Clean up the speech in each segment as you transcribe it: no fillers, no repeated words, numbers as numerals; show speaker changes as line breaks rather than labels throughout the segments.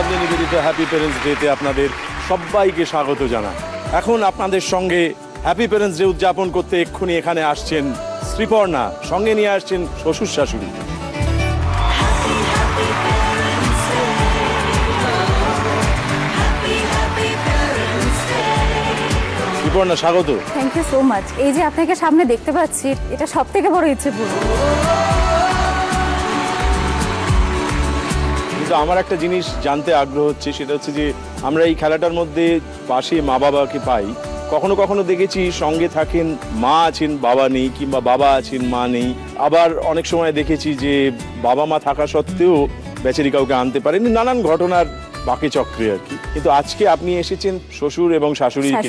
Lovely নিবেদিত happy parents ডেতে আপনাদের সবাইকে স্বাগত জানাই। এখন আপনাদের সঙ্গে হ্যাপি প্যারেন্টস ডে উদযাপন করতে এক্ষুনি এখানে আসছেন শ্রীপর্ণা, সঙ্গে নিয়ে আসছেন শ্বশুর শাশুড়ি। শ্রীপর্ণা, স্বাগত।
Thank you so much. এই যে আপনাকে সামনে দেখতে পাচ্ছি, এটা সব থেকে বড় ইচ্ছে পূরণ।
কিন্তু আমার একটা জিনিস জানতে আগ্রহ হচ্ছে, সেটা হচ্ছে যে আমরা এই খেলাটার মধ্যে পাশে মা বাবাকে পাই, কখনো কখনো দেখেছি সঙ্গে থাকেন মা আছেন বাবা নেই, কিংবা বাবা আছেন মা নেই। আবার অনেক সময় দেখেছি যে বাবা মা থাকা সত্ত্বেও বেচারি কাউকে আনতে পারেনি, নানান ঘটনার বাকি চক্রে আর কি। কিন্তু আজকে আপনি এসেছেন শ্বশুর এবং শাশুড়িকে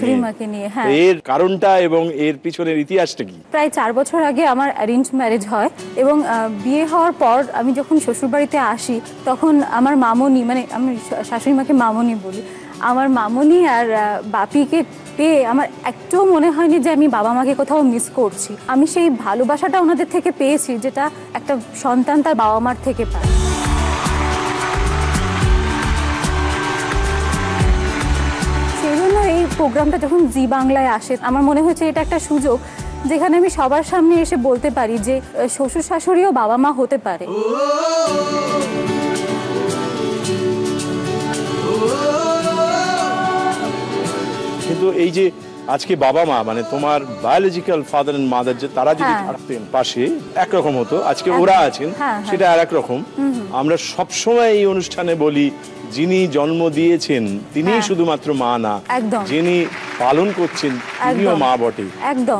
নিয়ে। হ্যাঁ,
এর কারণটা এবং এর পিছনের ইতিহাসটা কি?
প্রায় 4 বছর আগে আমার অ্যারেঞ্জ ম্যারেজ হয় এবং বিয়ে হওয়ার পর আমি যখন শ্বশুর বাড়িতে আসি তখন আমার মামনি, মানে আমি শাশুড়ি মাকে মামনি বলি, আমার মামনি আর বাপিকে পেয়ে আমার একটুও মনে হয়নি যে আমি বাবা মাকে কোথাও মিস করছি। আমি সেই ভালোবাসাটা ওনাদের থেকে পেয়েছি, যেটা একটা সন্তান তার বাবা মার থেকে পায়। সেই জন্য এই প্রোগ্রামটা যখন জি বাংলায় আসে, আমার মনে হয়েছে এটা একটা সুযোগ যেখানে আমি সবার সামনে এসে বলতে পারি যে শ্বশুর শাশুড়িও বাবা মা হতে পারে।
কিন্তু এই যে আজকে বাবা মা, মানে তোমার বায়োলজিক্যাল ফাদার এন্ড মাদার, যে তারা যদি থাকতেন পাশে একরকম হতো, আজকে ওরা আছেন সেটা আর এক রকম। আমরা সবসময় এই অনুষ্ঠানে বলি, যিনি জন্ম দিয়েছেন তিনি শুধুমাত্র মা না, যিনি পালন করছেন তিনিও মা বটে,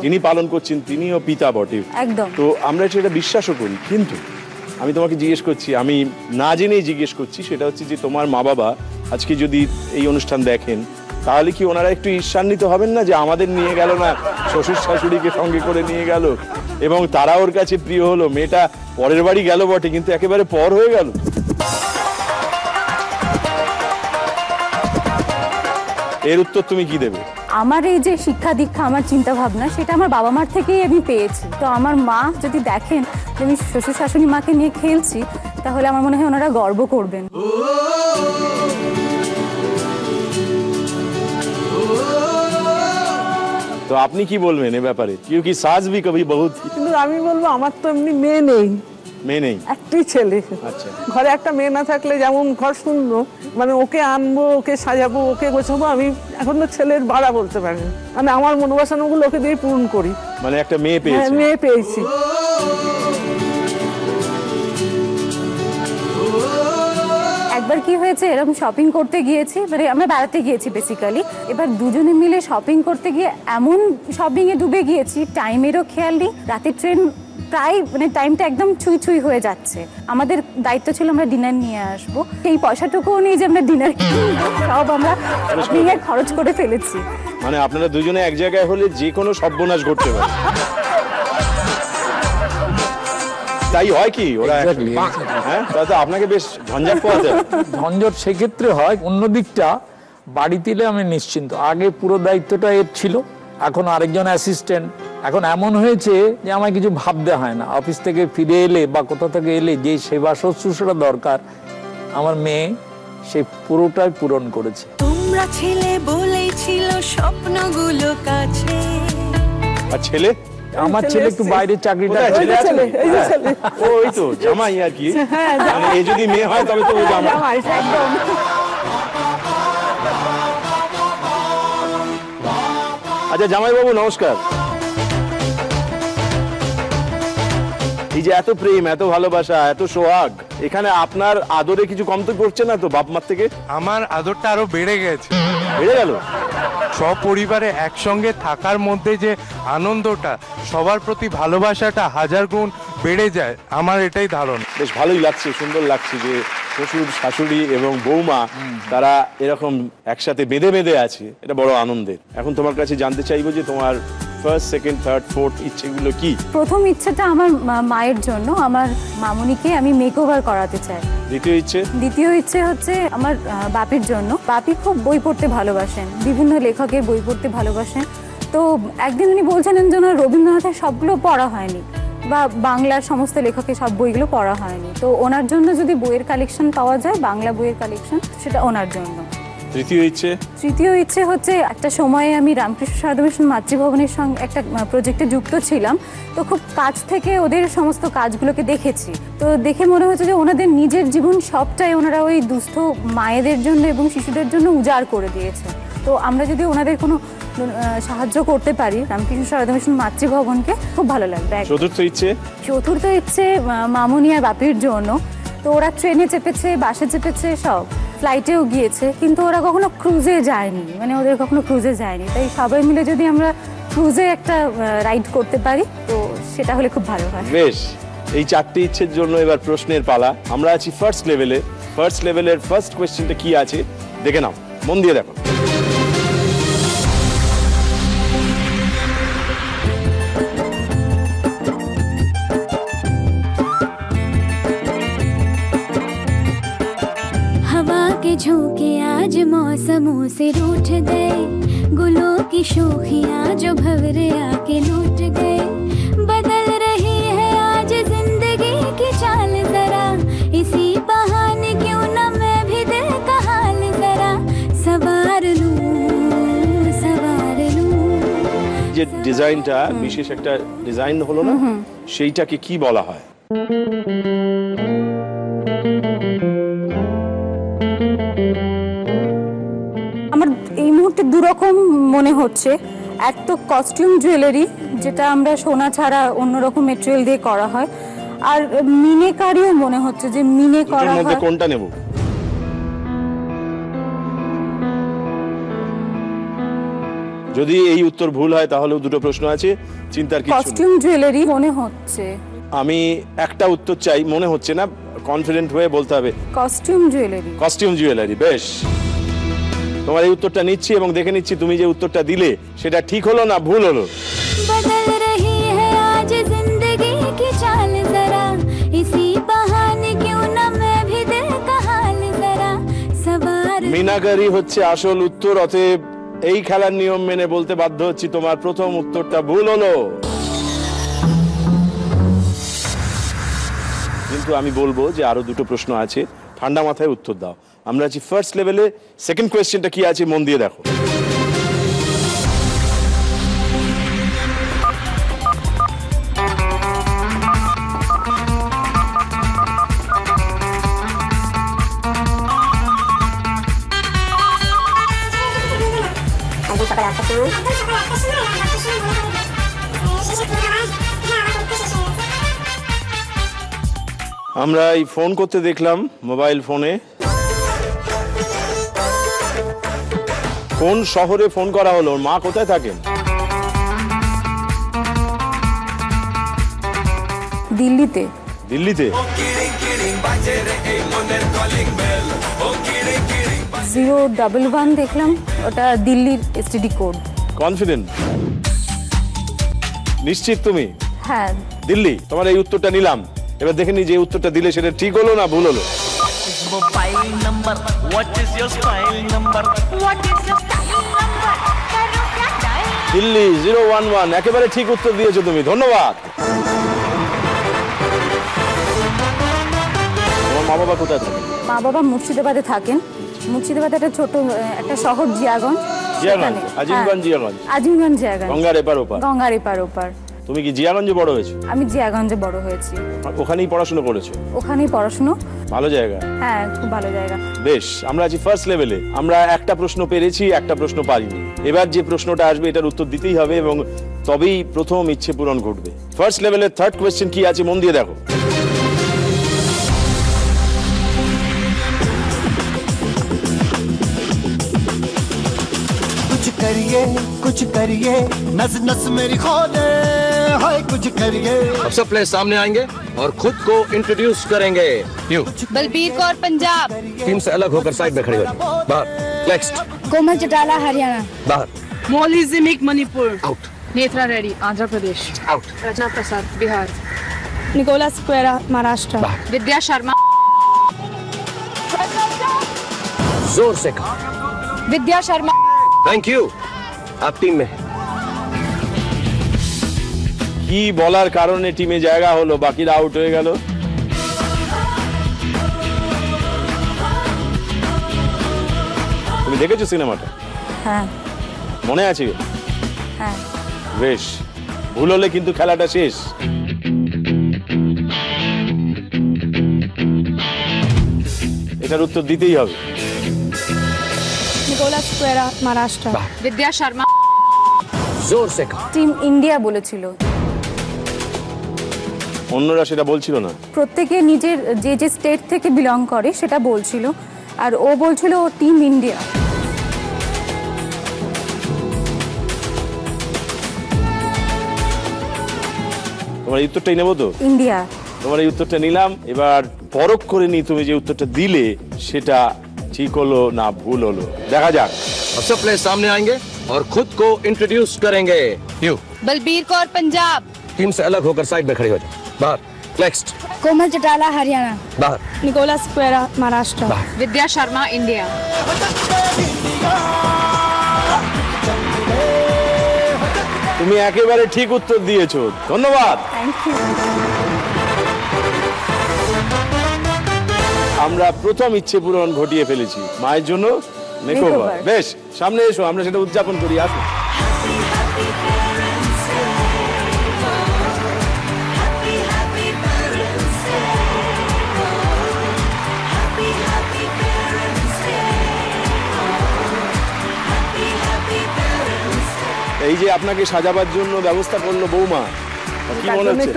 যিনি পালন করছেন তিনিও পিতা বটে। তো আমরা সেটা বিশ্বাসও করি। কিন্তু আমি তোমাকে জিজ্ঞেস করছি, আমি না জেনেই জিজ্ঞেস করছি, সেটা হচ্ছে যে তোমার মা বাবা আজকে যদি এই অনুষ্ঠান দেখেন, তাহলে কি ওনারা একটু ঈর্ষান্বিত হবেন না যে আমাদের নিয়ে গেল না, শ্বশুর শাশুড়িকে সঙ্গে করে নিয়ে গেল, এবং তারা ওর কাছে প্রিয় হলো? মেয়েটা পরের বাড়ি গেল বটে, কিন্তু একেবারে পর হয়ে গেল। এর উত্তর তুমি কি দেবে?
আমার এই যে শিক্ষা দীক্ষা, আমার চিন্তা ভাবনা, সেটা আমার বাবা মার থেকেই আমি পেয়েছি। তো আমার মা যদি দেখেন যে আমি শ্বশুর শাশুড়ি মাকে নিয়ে খেলছি, তাহলে আমার মনে হয় ওনারা গর্ব করবেন।
তো আপনি কি বলবেন এ ব্যাপারে? কি সাজ ভি কবি বহুত।
কিন্তু আমি বলবো, আমার তো এমনি মেয়ে নেই, একটাই ছেলে। আচ্ছা, ঘরে একটা মেয়ে না থাকলে যেমন ঘর শূন্য, মানে ওকে আনবো, ওকে সাজাবো, ওকে গোছাবো, আমি এখন তো ছেলের ভাড়া বলতে পারি, মানে আমার মনোবাসনাগুলো ওকে দিয়ে পূরণ করি।
মানে একটা মেয়ে পেয়েছি।
মেয়ে পেয়েছি।
একবার কি হয়েছে, এরকম শপিং করতে গিয়েছি, মানে আমরা বেড়াতে গিয়েছি বেসিক্যালি। এবার দুজনে মিলে শপিং করতে গিয়ে এমন শপিং এ ডুবে গিয়েছি, টাইমেরও খেয়াল নেই, রাতের ট্রেন প্রায়, মানে টাইমটা একদম ছুঁই ছুঁই হয়ে যাচ্ছে। আমাদের দায়িত্ব ছিল আমরা ডিনার নিয়ে আসবো, সেই পয়সাটুকুও নেই যে আমরা ডিনার সব আমরা শপিং এ খরচ করে ফেলেছি।
মানে আপনারা দুজনে এক জায়গায় হলে যে কোনো সর্বনাশ ঘটতে পারে। তাই হয় কি ওরা? হ্যাঁ, তাতে আপনাকে বেশ ঝঞ্ঝাট পোহাতে হয়।
ঝঞ্ঝট সেক্ষেত্রে হয়, অন্য দিকটা বাড়িতে আমি নিশ্চিন্ত। আগে পুরো দায়িত্বটা এর ছিল, এখন আরেকজন অ্যাসিস্ট্যান্ট। এখন এমন হয়েছে যে আমায় কিছু ভাবতে হয় না। অফিস থেকে ফিরে এলে বা কোথা থেকে এলে যে সেবা শুশ্রূষা দরকার, আমার মেয়ে সেই পুরোটাই পূরণ করেছে।
তোমরা ছেলে বলেই ছিল স্বপ্নগুলো কাছে।
আর ছেলে?
আমার ছেলে একটু বাইরে চাকরিটা।
ওই তো জামাই আর কি, মানে এই যদি মেয়ে হয় তবে তো জামাই। আচ্ছা জামাই বাবু, নমস্কার। এই যে এত প্রেম, এত ভালোবাসা, এত সোহাগ, এখানে আপনার আদরে কিছু কমতি করছে না তো বাপ মার থেকে?
আমার আদরটা আরো বেড়ে গেছে।
বেড়ে গেল?
সপরিবারে একসঙ্গে থাকার মধ্যে যে আনন্দটা, সবার প্রতি ভালোবাসাটা 1000 গুণ বেড়ে যায়, আমার এটাই ধারণা।
বেশ ভালোই লাগছে, সুন্দর লাগছে যে শ্বশুর শাশুড়ি এবং বৌমা তারা এরকম একসাথে বেঁধে বেঁধে আছে, এটা বড় আনন্দের। এখন তোমার কাছে জানতে চাইবো যে তোমার ফার্স্ট, সেকেন্ড, থার্ড, ফোর্থ ইচ্ছেগুলো কি?
প্রথম ইচ্ছেটা আমার মায়ের জন্য, আমার মামুনিকে আমি মেকওভার করাতে চাই। দ্বিতীয় ইচ্ছে হচ্ছে আমার বাপির জন্য। বাপি খুব বই পড়তে ভালোবাসেন, বিভিন্ন লেখকের বই পড়তে ভালোবাসেন। তো একদিন উনি বলছিলেন যে রবীন্দ্রনাথের সবগুলো পড়া হয়নি, বা বাংলার সমস্ত লেখকের সব বইগুলো পড়া হয়নি, তো ওনার জন্য যদি বইয়ের কালেকশন পাওয়া যায়, বাংলা বইয়ের কালেকশন, সেটা ওনার জন্য।
তৃতীয়
ইচ্ছে হচ্ছে, একটা সময়ে আমি রামকৃষ্ণ সারদা মিশন মাতৃভবনের সঙ্গে একটা প্রজেক্টে যুক্ত ছিলাম, তো খুব কাছ থেকে ওদের সমস্ত কাজগুলোকে দেখেছি। তো দেখে মনে হচ্ছে যে ওনাদের নিজের জীবন সবটাই ওনারা ওই দুস্থ মায়েদের জন্য এবং শিশুদের জন্য উজাড় করে দিয়েছে। তো আমরা যদি ওনাদের কোনো সাহায্য করতে পারি রামকৃষ্ণ সারদা মিশন মাতৃভবনকে, খুব ভালো লাগবে। চতুর্থ ইচ্ছে মামুনি আর বাপির জন্য। তো ওরা ট্রেনে চেপেছে, বাসে চেপেছে, সব ফ্লাইটেও গিয়েছে, কিন্তু ওরা কখনো ক্রুজে যায়নি, মানে ওদের কখনো ক্রুজে যায়নি। তাই সবাই মিলে যদি আমরা ক্রুজে একটা রাইড করতে পারি, তো সেটা হলে খুব ভালো হয়।
বেশ, এই 4টি ইচ্ছের জন্য এবার প্রশ্নের পালা। আমরা আছি ফার্স্ট লেভেলে। ফার্স্ট লেভেলের ফার্স্ট কোয়েশ্চেনটা কি আছে দেখে নাও, মন দিয়ে দেখো।
हवा के झोंके आज मौसमों से रूठ गए, गुलों की शोखियां जो भंवरे आके लूट गए, बदल रही है आज जिंदगी की चाल जरा, इसी बहाने क्यों न मैं भी दिल का हाल जरा सवार लूं।
যে ডিজাইনটা বিশেষ একটা ডিজাইন হলো না, সেইটাকে কি বলা হয়?
আমার এই মুহূর্তে দুরকম মনে হচ্ছে। এক তো কস্টিউম জুয়েলারি, যেটা আমরা সোনা ছাড়া অন্যরকম মেটেরিয়াল দিয়ে করা হয়, আর মিনেকারিও মনে হচ্ছে যে মিনে করা হয়।
কোনটা নেব? যদি এই উত্তর ভুল হয় তাহলেও দুটো প্রশ্ন আছে, চিন্তার কিছু নেই।
কস্টিউম জুয়েলারি মনে হচ্ছে।
আমি একটা উত্তর চাই, মনে হচ্ছে না, কনফিডেন্ট হয়ে বলতে হবে। Costume jewellery. বেশ, তোমার এই উত্তরটা নিচ্ছি এবং দেখে নিচ্ছি তুমি যে উত্তরটা দিলে সেটা ঠিক হলো না ভুল হলো।
बदल रही है आज जिंदगी की चाल जरा, इसी बहाने क्यों न मैं भी दिल का हाल जरा सवार।
মিনাকারি হচ্ছে আসল উত্তর, অতএব এই খেলার নিয়ম মেনে বলতে বাধ্য হচ্ছি তোমার প্রথম উত্তরটা ভুল হলো। কিন্তু আমি বলবো যে আরো দুটো প্রশ্ন আছে, ঠান্ডা মাথায় উত্তর দাও। আমরা আছি ফার্স্ট লেভেলে। সেকেন্ড কোয়েশ্চেনটা কি আছে মন দিয়ে দেখো। আমরা এই ফোন করতে দেখলাম, মোবাইল ফোনে। কোন শহরে ফোন করা হলো? মা কোথায় থাকেন?
দিল্লিতে।
দিল্লিতে?
011 দেখলাম, ওটা দিল্লির এসটিডি কোড।
কনফিডেন্ট? নিশ্চিত তুমি?
হ্যাঁ,
দিল্লি। তোমার এই উত্তরটা নিলাম, এবার দেখে নি যে উত্তরটা দিলে সেটা ঠিক হলো না ভুল হলো।
Mobile number, what is your style number, what is your style number, করো क्या ডায়াল।
দিল্লি 011, একেবারে ঠিক উত্তর দিয়েছো তুমি, ধন্যবাদ। তোমার মা বাবা কোথায় থাকেন?
মা বাবা মুর্শিদাবাদে থাকেন। মুর্শিদাবাদে একটা ছোট একটা শহর জিয়াগঞ্জ।
আজিমগঞ্জ।
জিয়াগঞ্জ। গঙ্গার এপার ওপার।
তুমি কি জিয়াগঞ্জে বড় হয়েছো?
আমি জিয়াগঞ্জে বড় হয়েছি।
ওখানেই পড়াশোনা করেছো?
ওখানেই পড়াশোনা।
ভালো জায়গা?
হ্যাঁ, খুব ভালো জায়গা।
বেশ, আমরা আছি ফার্স্ট লেভেলে। আমরা একটা প্রশ্ন পেরেছি, একটা প্রশ্ন পারিনি। এবার যে প্রশ্নটা আসবে এটার উত্তর দিতেই হবে এবং তবেই প্রথম ইচ্ছে পূরণ ঘটবে। ফার্স্ট লেভেলের থার্ড কোয়েশ্চেন কি আছে মন দিয়ে দেখো।
कुछ करिए नस नस मेरी खोले, हाय कुछ करिए।
अब सब प्लेयर्स सामने आएंगे और खुद को इंट्रोड्यूस करेंगे।
बलबीर कौर पंजाब।
टीम से अलग होकर साइड में खड़े हो जाओ। बाहर। नेक्स्ट।
कोमल चटाला हरियाणा।
बाहर।
Mauli Jimik Manipur.
Out.
Netra Reddy Andhra Pradesh.
Out.
Rachna Prasad Bihar. Nicola स्क्वेरा Maharashtra. Vidya Sharma.
जोर से कहा।
विद्या शर्मा।
Thank you. आप टीम में।
কি বলার কারণে টিমে জায়গা হলো, বাকিরা আউট হয়ে গেল? তুমি দেখেছো সিনেমাটা?
হ্যাঁ।
মনে আছে?
হ্যাঁ।
বেশ, ভুল হলে কিন্তু খেলাটা শেষ। এটার উত্তর দিতেই হবে।
निकोला स्क्वेरा महाराष्ट्र।
विद्या शर्मा।
जोर से कहा।
টিম ইন্ডিয়া বলেছিল।
অন্যরা সেটা বলছিল না।
প্রত্যেকে নিজের যে যে স্টেট থেকে বিলং করে সেটা বলছিল, আর ও বলছিল ও টিম ইন্ডিয়া।
তোমার এই উত্তরটাই নেবো তো?
ইন্ডিয়া।
তোমার এই উত্তরটা নিলাম। এবার পরখ করে নি তুমি যে উত্তরটা দিলে সেটা ঠিক হলো না ভুল হলো, দেখা যাক।
अब सब प्लेयर सामने आएंगे और खुद को इंट्रोड्यूस करेंगे। यू
बलबीर कौर पंजाब।
टीम से अलग होकर साइड में खड़े हो जाओ। बाहर। नेक्स्ट।
कोमल चटाला हरियाणा।
बाहर।
निकोला स्क्वेरा महाराष्ट्र।
विद्या शर्मा इंडिया।
তুমি একেবারে ঠিক উত্তর দিয়েছো, ধন্যবাদ।
Thank you.
আমরা প্রথম ইচ্ছে পূরণ ঘটিয়ে ফেলেছি, মায়ের জন্য মেকওভার। বেশ, সামনে এসো, আমরা সেটা উদযাপন করি। আসো। এই যে আপনাকে সাজাবার জন্য ব্যবস্থা করলো বৌমা, কি মনে হচ্ছে?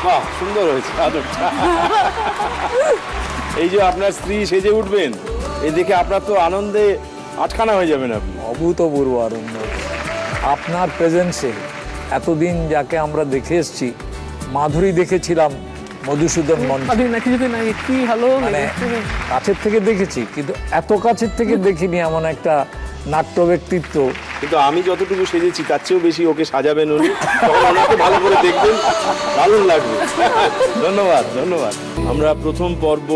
বাহ, সুন্দর হয়েছে আদরটা। এই যে আপনার স্ত্রী সেজে উঠবেন, এই দেখে আপনার তো আনন্দে আটখানা হয়ে যাবেন আপনি।
অভূতপূর্ব আনন্দ আপনার প্রেজেন্সে। এতদিন যাকে আমরা দেখে এসেছি, মাধুরী দেখেছিলাম মধুসূদন মঞ্চ, মানে কাছের থেকে দেখেছি, কিন্তু এত কাছের থেকে দেখিনি এমন একটা নাট্য ব্যক্তিত্ব।
কিন্তু আমি যতটুকু সেজেছি তার চেয়েও বেশি ওকে সাজাবেন উনি, তখন ওনাকে ভালো করে দেখবেন, দারুণ লাগবে। ধন্যবাদ, ধন্যবাদ। আমরা প্রথম পর্ব,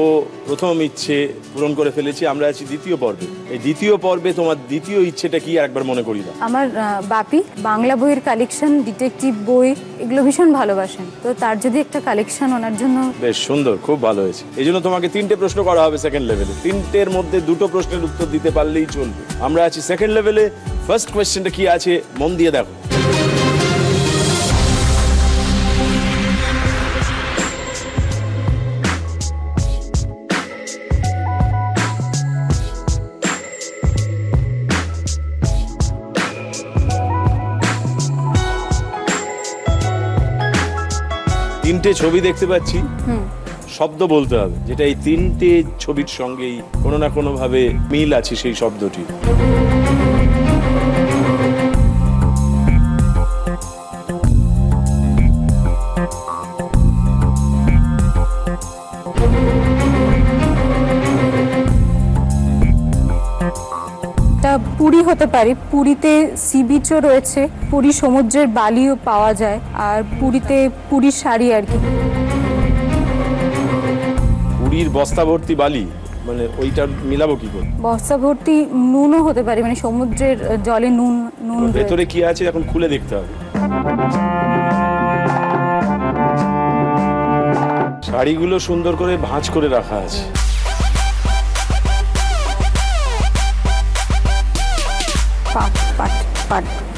প্রথম ইচ্ছে পূরণ করে ফেলেছি, আমরা আছি দ্বিতীয় পর্বে। এই দ্বিতীয় পর্বে তোমার দ্বিতীয় ইচ্ছেটা কি একবার মনে করি দাও।
আমার বাপি বাংলা বইয়ের কালেকশন, ডিটেকটিভ বই এগুলো ভীষণ ভালোবাসেন, তো তার যদি একটা কালেকশন ওনার জন্য।
বেশ সুন্দর, খুব ভালো হয়েছে। এই জন্য তোমাকে 3টে প্রশ্ন করা হবে সেকেন্ড লেভেলে। 3টের মধ্যে 2টো প্রশ্নের উত্তর দিতে পারলেই চলবে। আমরা আছি সেকেন্ড লেভেলে। ফার্স্ট কোয়েশ্চেনটা কি আছে মন দিয়ে দেখো। তিনটে ছবি দেখতে পাচ্ছি, শব্দ বলতে হবে যেটা এই 3টে ছবির সঙ্গেই কোনো না কোনো ভাবে মিল আছে সেই শব্দটি।
পুরী হতে পারে, পুরীতে সি বিচও রয়েছে, পুরী সমুদ্রের বালিও পাওয়া যায়, আর পুরীতে পুরীর শাড়ি আর কি।
পুরীর বস্তা ভর্তি বালি, মানে ওইটা মিলাবো কি করে?
বস্তা ভর্তি নুনও হতে পারে, মানে সমুদ্রের জলে নুন। নুন
ভেতরে কি আছে এখন খুলে দেখতে হবে। শাড়িগুলো সুন্দর করে ভাঁজ করে রাখা আছে।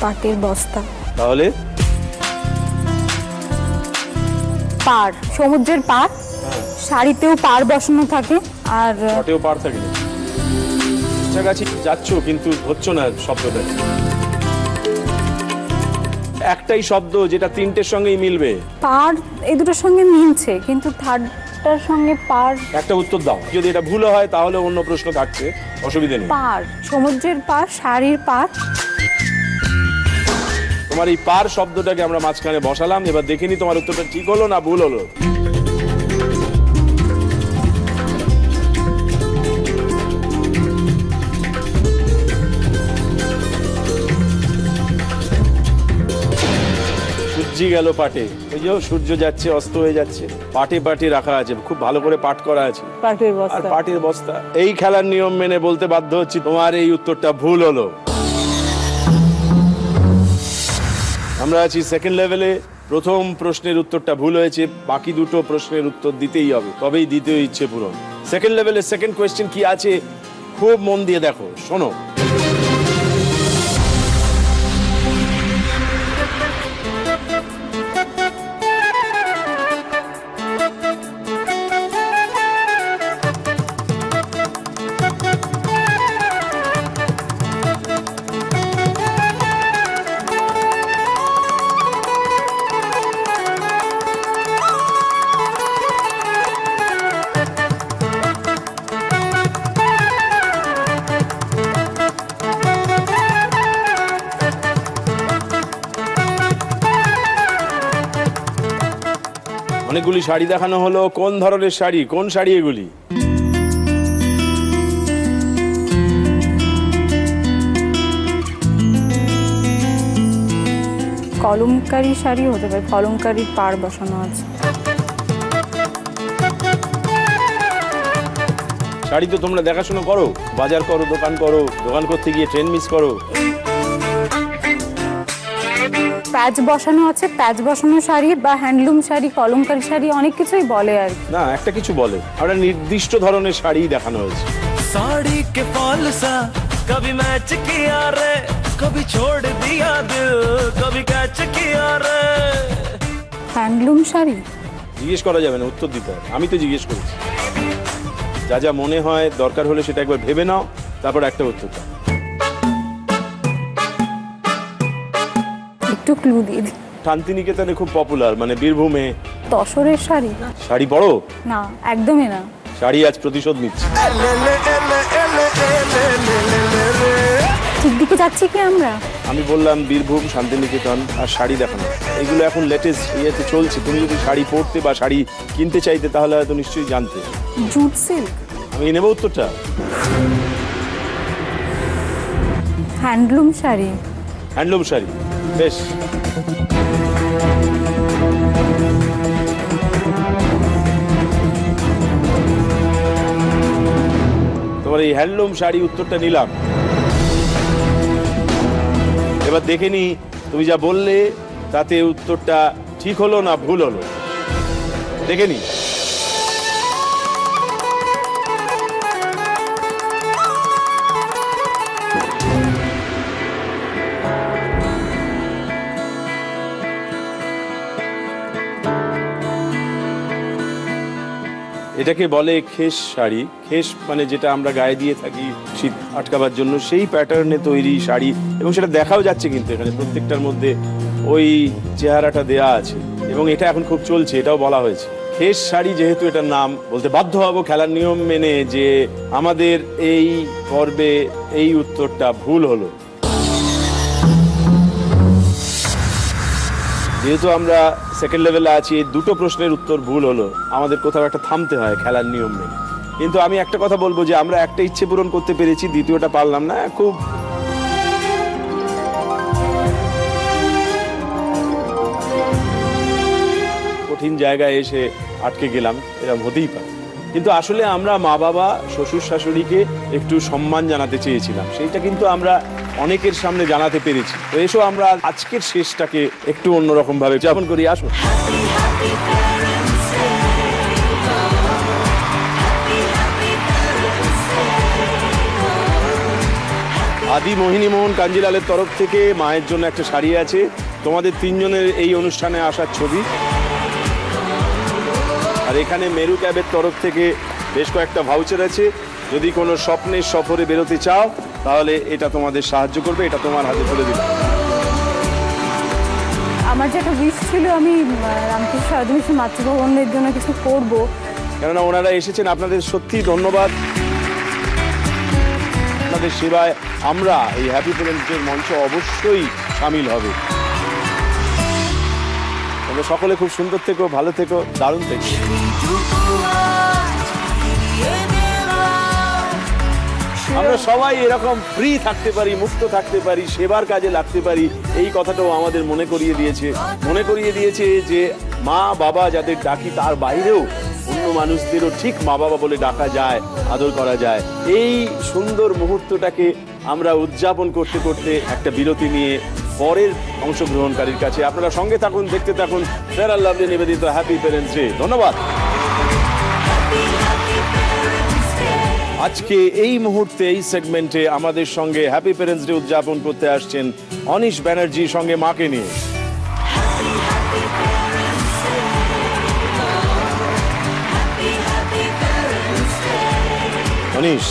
পাটের বস্তা।
তাহলে
পাড়, সমুদ্রের পাড়, শাড়িতেও পাড় বসানো থাকে, আর
পাটেও পাড় থাকে। কাছাকাছি যাচ্ছ কিন্তু হচ্ছে না শব্দটা। একটাই শব্দ যেটা 3টের সঙ্গেই মিলবে।
পাড় এই দুটোর সঙ্গে মিলছে, কিন্তু থার্ডটার সঙ্গে পাড়।
একটা উত্তর দাও, যদি এটা ভুল হয় তাহলে অন্য প্রশ্ন থাকছে, অসুবিধা নেই।
পাড়, সমুদ্রের পাড়, শাড়ির পাড়।
তোমার এই পার শব্দটাকে আমরা মাঝখানে বসালাম। এবার দেখে নি তোমার উত্তরটা ঠিক হলো না ভুল হলো। সূর্য গেল পাটে, ওই যে সূর্য যাচ্ছে, অস্ত হয়ে যাচ্ছে, পাটে পাটে রাখা আছে, খুব ভালো করে পাট করা আছে, আর পাটের বস্তা। এই খেলার নিয়ম মেনে বলতে বাধ্য হচ্ছি তোমার এই উত্তরটা ভুল হলো। আমরা আছি সেকেন্ড লেভেলে। প্রথম প্রশ্নের উত্তরটা ভুল হয়েছে, বাকি দুটো প্রশ্নের উত্তর দিতেই হবে, তবেই দ্বিতীয় ইচ্ছে পূরণ। সেকেন্ড লেভেলের সেকেন্ড কোয়েশ্চেন কি আছে খুব মন দিয়ে দেখো, শোনো। অনেকগুলি শাড়ি দেখানো হলো, কোন ধরনের শাড়ি, কোন শাড়ি এগুলি?
কলমকারী শাড়ি হতে পারে, কলমকারীর পাড় বসানো আছে।
শাড়ি তো তোমরা দেখাশোনা করো, বাজার করো, দোকান করতে গিয়ে ট্রেন মিস করো।
প্যাচ বসানো আছে, প্যাচ বসানো শাড়ি বা হ্যান্ডলুম শাড়ি, কলমকারী শাড়ি, অনেক কিছুই বলে আর
না, একটা কিছু বলে, একটা নির্দিষ্ট ধরনের শাড়ি দেখানো হয়েছে।
साड़ी के फॉल सा कभी मैच किया रे, कभी छोड़ दिया दिल, कभी कैच किया रे।
হ্যান্ডলুম শাড়ি
জিজ্ঞেস করা যাবে না, উত্তর দিতে হবে। আমি তো জিজ্ঞেস করেছি, যা যা মনে হয় দরকার হলে সেটা একবার ভেবে নাও, তারপর একটা উত্তর দাও।
একটু ক্লু দিয়ে দিই।
শান্তিনিকেতনে খুব পপুলার, মানে বীরভূমে।
তসরের শাড়ি?
শাড়ি বড়
না, একদমই না।
শাড়ি আজ প্রতিশোধ নিচ্ছে।
ঠিক দিকে যাচ্ছি কি আমরা?
আমি বললাম বীরভূম, শান্তিনিকেতন আর শাড়ি দেখানো, এগুলো এখন লেটেস্ট ইয়েতে চলছে। তুমি যদি শাড়ি পরতে বা শাড়ি কিনতে চাইতে তাহলে হয়তো নিশ্চয়ই জানতে।
Jute silk?
আমি নেব উত্তরটা।
হ্যান্ডলুম শাড়ি।
হ্যান্ডলুম শাড়ি, বেশ। তোমার এই হ্যান্ডলুম শাড়ি উত্তরটা নিলাম। এবার দেখে নি তুমি যা বললে তাতে উত্তরটা ঠিক হলো না ভুল হলো, দেখে নি। এটাকে বলে খেস শাড়ি। খেস মানে যেটা আমরা গায়ে দিয়ে থাকি শীত আটকাবার জন্য, সেই প্যাটার্নে তৈরি শাড়ি, এবং সেটা দেখাও যাচ্ছে কিন্তু এখানে প্রত্যেকটার মধ্যে ওই চেহারাটা দেয়া আছে, এবং এটা এখন খুব চলছে, এটাও বলা হয়েছে। খেস শাড়ি যেহেতু এটার নাম, বলতে বাধ্য হব খেলার নিয়ম মেনে যে আমাদের এই পর্বে এই উত্তরটা ভুল হলো। যেহেতু আমরা সেকেন্ড লেভেলে আছি, এই দুটো প্রশ্নের উত্তর ভুল হলো, আমাদের কোথাও একটা থামতে হয় খেলার নিয়ম মেনে। কিন্তু আমি একটা কথা বলবো যে আমরা একটা ইচ্ছে পূরণ করতে পেরেছি, দ্বিতীয়টা পারলাম না। খুব কঠিন জায়গায় এসে আটকে গেলাম, এরকম হতেই পারে। কিন্তু আসলে আমরা মা বাবা, শ্বশুর শাশুড়িকে একটু সম্মান জানাতে চেয়েছিলাম, সেইটা কিন্তু আমরা অনেকের সামনে জানাতে পেরেছি। তো এসো আমরা আজকের শেষটাকে একটু অন্যরকম ভাবে উদযাপন করি, আসো। আদি মোহিনী মোহন কাঞ্জিলালের তরফ থেকে মায়ের জন্য একটা শাড়ি আছে, তোমাদের তিনজনের এই অনুষ্ঠানে আসার ছবি, আর এখানে মেরু ক্যাবের তরফ থেকে বেশ কয়েকটা ভাউচার আছে। যদি কোনো স্বপ্নের সফরে বেরোতে চাও তাহলে এটা তোমাদের সাহায্য করবে, এটা তোমার হাতে তুলে দিলাম।
আমার যেটা উইশ ছিল, আমি রামকৃষ্ণ আদিবাসী মাতৃভবনের জন্য কিছু করব,
কেননা ওনারা এসেছেন। আপনাদের সত্যি ধন্যবাদ, আপনাদের সেবায় আমরা এই হ্যাপি প্যারেন্টসের মঞ্চ অবশ্যই সামিল হবে। তোমরা সকলে খুব সুন্দর থেকো, ভালো থেকো, দারুণ থেকো। আমরা সবাই এরকম ফ্রি থাকতে পারি, মুক্ত থাকতে পারি, সেবার কাজে লাগতে পারি, এই কথাটাও আমাদের মনে করিয়ে দিয়েছে যে মা বাবা যাদের ডাকি তার বাইরেও অন্য মানুষদেরও ঠিক মা বাবা বলে ডাকা যায়, আদর করা যায়। এই সুন্দর মুহূর্তটাকে আমরা উদযাপন করতে করতে একটা বিরতি নিয়ে পরের অংশগ্রহণকারীর কাছে। আপনারা সঙ্গে থাকুন, দেখতে থাকুন ফেয়ার অ্যান্ড লাভলি নিবেদিত হ্যাপি প্যারেন্টস ডে। ধন্যবাদ। আজকে এই মুহূর্তে এই সেগমেন্টে আমাদের সঙ্গে হ্যাপি প্যারেন্টস ডে উদযাপন করতে আসছেন অনিশ ব্যানার্জি, সঙ্গে মাকে নিয়ে। অনিশ,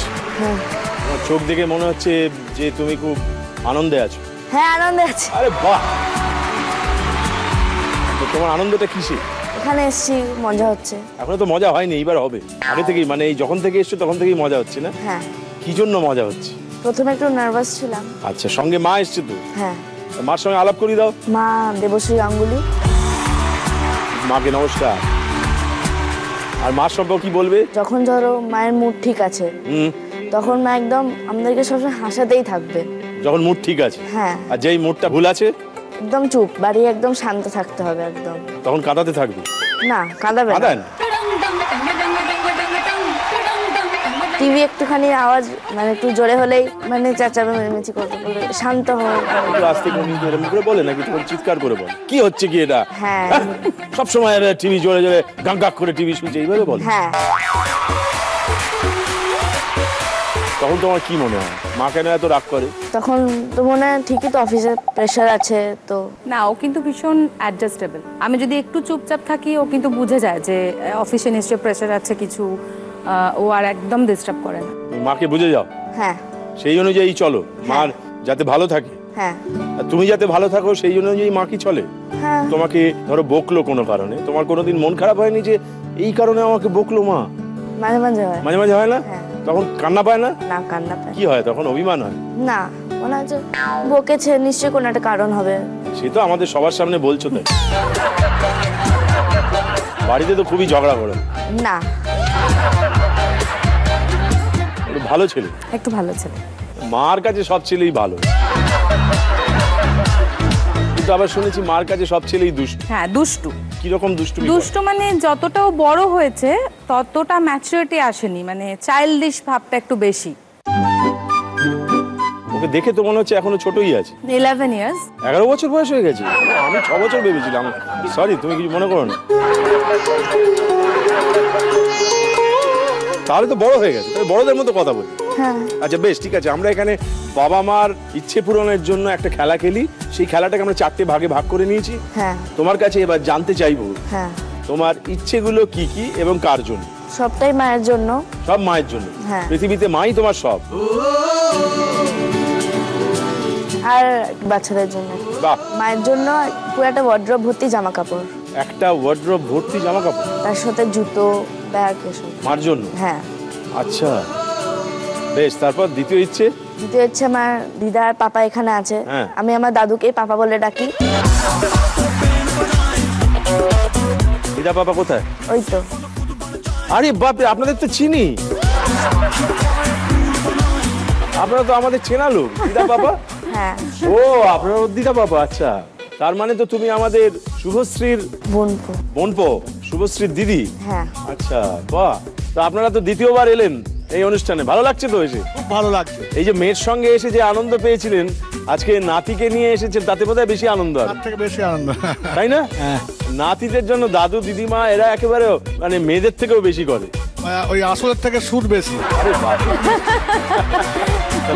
তোমার চোখ দেখে মনে হচ্ছে যে তুমি খুব আনন্দে আছো।
হ্যাঁ, আনন্দে আছি।
আরে বাহ, তো তোমার আনন্দটা কিসে?
এখানে এসেছি, মজা হচ্ছে।
এখনো তো মজা হয়নি, এইবার হবে। আগে থেকেই মানে এই যখন থেকে এসছো তখন থেকেই মজা হচ্ছে না?
হ্যাঁ।
কি জন্য মজা হচ্ছে?
প্রথমে একটু নার্ভাস ছিলাম।
আচ্ছা, সঙ্গে মা এসছে তো?
হ্যাঁ।
মার সঙ্গে আলাপ করি দাও।
মা দেবশ্রী গাঙ্গুলি।
মাকে নমস্কার। আর মার সম্পর্কে কি বলবে?
যখন ধরো মায়ের মুড ঠিক আছে তখন মা একদম আমাদেরকে সবসময় হাসাতেই থাকবে।
যখন মুড ঠিক আছে?
হ্যাঁ।
আর যেই মুডটা ভুল আছে
একদম চুপ, বাড়ি একদম শান্ত থাকতে হবে একদম।
তখন কাঁদাতে থাকবে?
না, কাঁদাবে না। টিভি একটুখানি আওয়াজ মানে একটু জোরে হলেই মানে চেঁচাবে, মেচি করতে বলে শান্ত হয়।
আস্তে করে বলে নাকি তখন চিৎকার করে বলে কি হচ্ছে কি এটা?
হ্যাঁ,
সব সময় টিভি জোরে জোরে গাং গাং করে টিভি শুনছে এইভাবে বলে?
হ্যাঁ।
তখন তোমার কি মনে হয় মা কেন এত রাগ করে?
তখন তো মনে হয় ঠিকই তো অফিসে প্রেশার আছে তো।
না, ও কিন্তু ভীষণ অ্যাডজাস্টেবল। আমি যদি একটু চুপচাপ থাকি ও কিন্তু বুঝে যায় যে অফিসে নিশ্চয়ই প্রেশার আছে কিছু, ও আর একদম ডিস্টার্ব করে না।
মাকে বুঝে যাও?
হ্যাঁ।
সেই অনুযায়ী চলো, মার যাতে ভালো থাকে।
হ্যাঁ।
আর তুমি যাতে ভালো থাকো সেই অনুযায়ী মা কি চলে?
হ্যাঁ।
তোমাকে ধরো বকলো কোনো কারণে, তোমার কোনোদিন মন খারাপ হয়নি যে এই কারণে আমাকে বকলো মা?
মাঝে মাঝে হয়।
মাঝে মাঝে হয় না? তখন কান্না পায় না?
না, কান্না পায়।
কি হয় তখন? অভিমান হয়?
না, মনে হচ্ছে বকেছে নিশ্চয়ই কোনো একটা কারণ হবে।
সে তো আমাদের সবার সামনে বলছো তাই। বাড়িতে তো খুবই ঝগড়া করো।
না,
ভালো ছেলে,
একটু ভালো ছেলে।
মার কাছে সব ছেলেই ভালো, কিন্তু আবার শুনেছি মার কাছে সব ছেলেই দুষ্টু।
হ্যাঁ, দুষ্টু।
কিরকম দুষ্টু?
দুষ্টু মানে যতটাও বড় হয়েছে ততটা ম্যাচুরিটি আসেনি, মানে চাইল্ডিশ ভাবটা একটু বেশি।
ওকে দেখে তো মনে হচ্ছে এখনো ছোটই আছে।
11 ইয়ার্স।
11 বছর বয়স হয়ে গেছে? আমি 6 বছর ভেবেছিলাম। সরি, তুমি কিছু মনে করো না। তাহলে তো বড় হয়ে গেছে, তাহলে বড়দের মতো কথা বলি। আচ্ছা বেশ, ঠিক আছে। আমরা এখানে বাবা মার ইচ্ছে পূরণের জন্য একটা খেলা খেলি। সেই খেলাটাকে আমরা 4টে ভাগে ভাগ করে নিয়েছি। তোমার কাছে এবার জানতে চাইবো তোমার ইচ্ছেগুলো কি কি এবং কার জন্য?
সবটাই মায়ের জন্য।
সব মায়ের জন্য? পৃথিবীতে মাই তোমার সব?
আর বাচ্চাদের জন্য। মায়ের জন্য পুরো একটা ওয়ার্ড্রব ভর্তি জামা কাপড়।
একটা ওয়ার্ড্রব ভর্তি জামা কাপড়?
তার সাথে জুতো, ব্যাগ এসব।
মার জন্য?
হ্যাঁ।
আচ্ছা বেশ, তারপর দ্বিতীয় ইচ্ছে?
দ্বিতীয় ইচ্ছে আমার দিদা আর পাপা এখানে আছে, আমি আমার দাদুকে পাপা বলে ডাকি।
দিদা পাপা কোথায়?
ওই তো।
আরে বাপরে, আপনাদের তো চিনি, আপনারা তো আমাদের চেনা লোক। দিদা পাপা?
হ্যাঁ।
ও, আপনারা দিদা পাপা। আচ্ছা, তার মানে তো তুমি আমাদের শুভশ্রীর বোনপো, শুভশ্রীর দিদি।
হ্যাঁ।
আচ্ছা বাহ, তো আপনারা তো দ্বিতীয়বার এলেন এই অনুষ্ঠানে, ভালো লাগছে তো এসে?
খুব ভালো লাগছে।
এই যে মেয়ের সঙ্গে এসে যে আনন্দ পেয়েছিলেন, আজকে নাতিকে নিয়ে এসেছেন, তাতে বোধহয় বেশি আনন্দ।
তার থেকে বেশি আনন্দ,
তাই না? নাতিদের জন্য দাদু দিদিমা এরা একেবারে মানে মেয়েদের থেকেও বেশি করে,
ওই আসলের থেকে সুর বেশি।
আরে বাপ,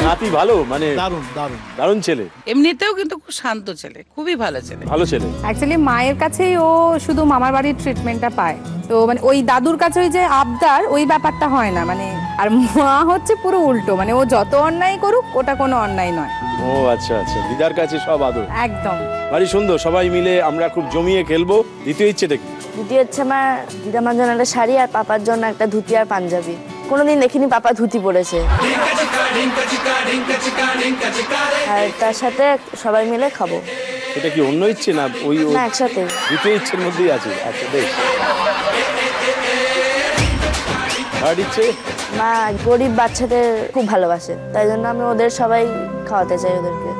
নাতি ভালো, মানে
দারুণ দারুণ
দারুণ ছেলে।
এমনিতেও কিন্তু খুব শান্ত ছেলে, খুবই ভালো ছেলে।
ভালো ছেলে।
অ্যাকচুয়ালি মায়ের কাছেই ও শুধু মামার বাড়ির ট্রিটমেন্টটা পায়, তো মানে ওই দাদুর কাছে ওই যে আবদার ওই ব্যাপারটা হয় না, মানে আর মা হচ্ছে পুরো উল্টো, মানে ও যত অন্যায় করুক ওটা কোনো অন্যায় নয়।
ও আচ্ছা আচ্ছা, দিদার কাছে সব আদর।
একদম
ভারী সুন্দর, সবাই মিলে আমরা খুব জমিয়ে খেলবো। দ্বিতীয় ইচ্ছেটা কি?
দ্বিতীয় ইচ্ছে আমার দিদামার জন্য একটা শাড়ি আর পাপার জন্য একটা ধুতি আর পাঞ্জাবি। কোনোদিন দেখিনি পাপা ধুতি পরেছে, আর তার সাথে সবাই মিলে খাবো।
এটা কি অন্য ইচ্ছে না ওই?
না, একসাথে।
দ্বিতীয় ইচ্ছের মধ্যেই আছে। আচ্ছা বেশ। থার্ড ইচ্ছে?
মা গরিব বাচ্চাদের খুব ভালোবাসে, তাই জন্য আমি ওদের সবাই খাওয়াতে চাই, ওদেরকে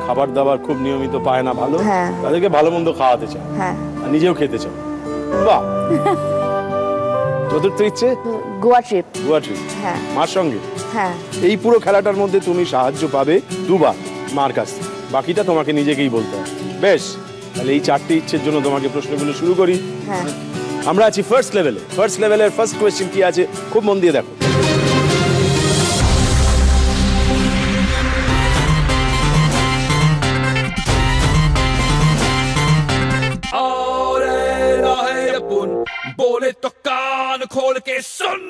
খাবার দাবার খুব নিয়মিত পায় না ভালো,
হ্যাঁ
তাদেরকে ভালো মন্দ খাওয়াতে চাই।
হ্যাঁ,
আর নিজেও খেতে চাই। বাহ। চতুর্থ ইচ্ছে?
গোয়া ট্রিপ।
গোয়া ট্রিপ?
হ্যাঁ।
মার সঙ্গে?
হ্যাঁ।
এই পুরো খেলাটার মধ্যে তুমি সাহায্য পাবে দুবার মার কাছ থেকে। বাকিটা তোমাকে নিজেকেই বলতে হবে। বেশ, তাহলে এই 4টি ইচ্ছের জন্য তোমাকে প্রশ্নগুলো শুরু করি।
হ্যাঁ,
আমরা আছি ফার্স্ট লেভেলে। ফার্স্ট লেভেলের ফার্স্ট কোয়েশ্চেন কি আছে খুব মন দিয়ে দেখো।
बोले तो कान खोल के सुन,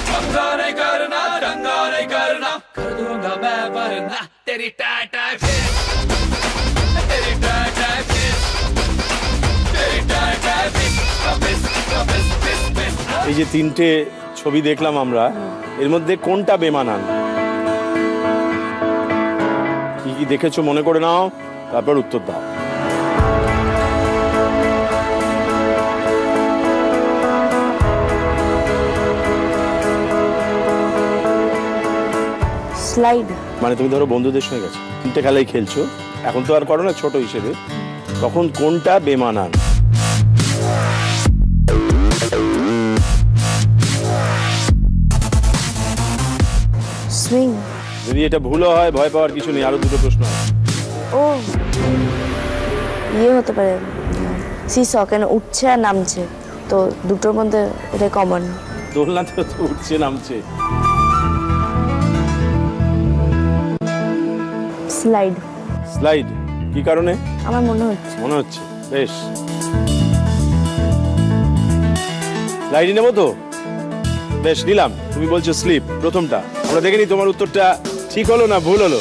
पंगा नहीं करना, दंगा नहीं करना, कर दूंगा मैं वरना तेरी टाई टाई फिर, तेरी टाई टाई फिर, तेरी टाई टाई फिर, कपिस कपिस फिस फिस।
এই যে 3টে ছবি দেখলাম আমরা, এর মধ্যে কোনটা বেমানান? কি কি দেখেছো মনে করে নাও, তারপর উত্তর দাও।
স্লাইড।
মানে তুমি ধরো বন্ধুদের সঙ্গে গেছো, 3টে খেলাই খেলছো, এখন তো আর করো না ছোট হিসেবে, তখন কোনটা বেমানান?
সুইং।
যদি এটা ভুলও হয় ভয় পাওয়ার কিছু নেই, আরো 2টো প্রশ্ন আছে।
ও ইয়ে হতে পারে, সিস কেন উঠছে আর নামছে, তো দুটোর মধ্যে এটা কমন।
দোলনাতে তো উঠছে নামছে।
স্লাইড।
স্লাইড কি কারণে?
আমার মনে হচ্ছে।
বেশ, স্লাইডই নেবো তো? বেশ, নিলাম। তুমি বলছো স্লিপ, প্রথমটা। আমরা দেখে নি তোমার উত্তরটা ঠিক হলো না ভুল হলো।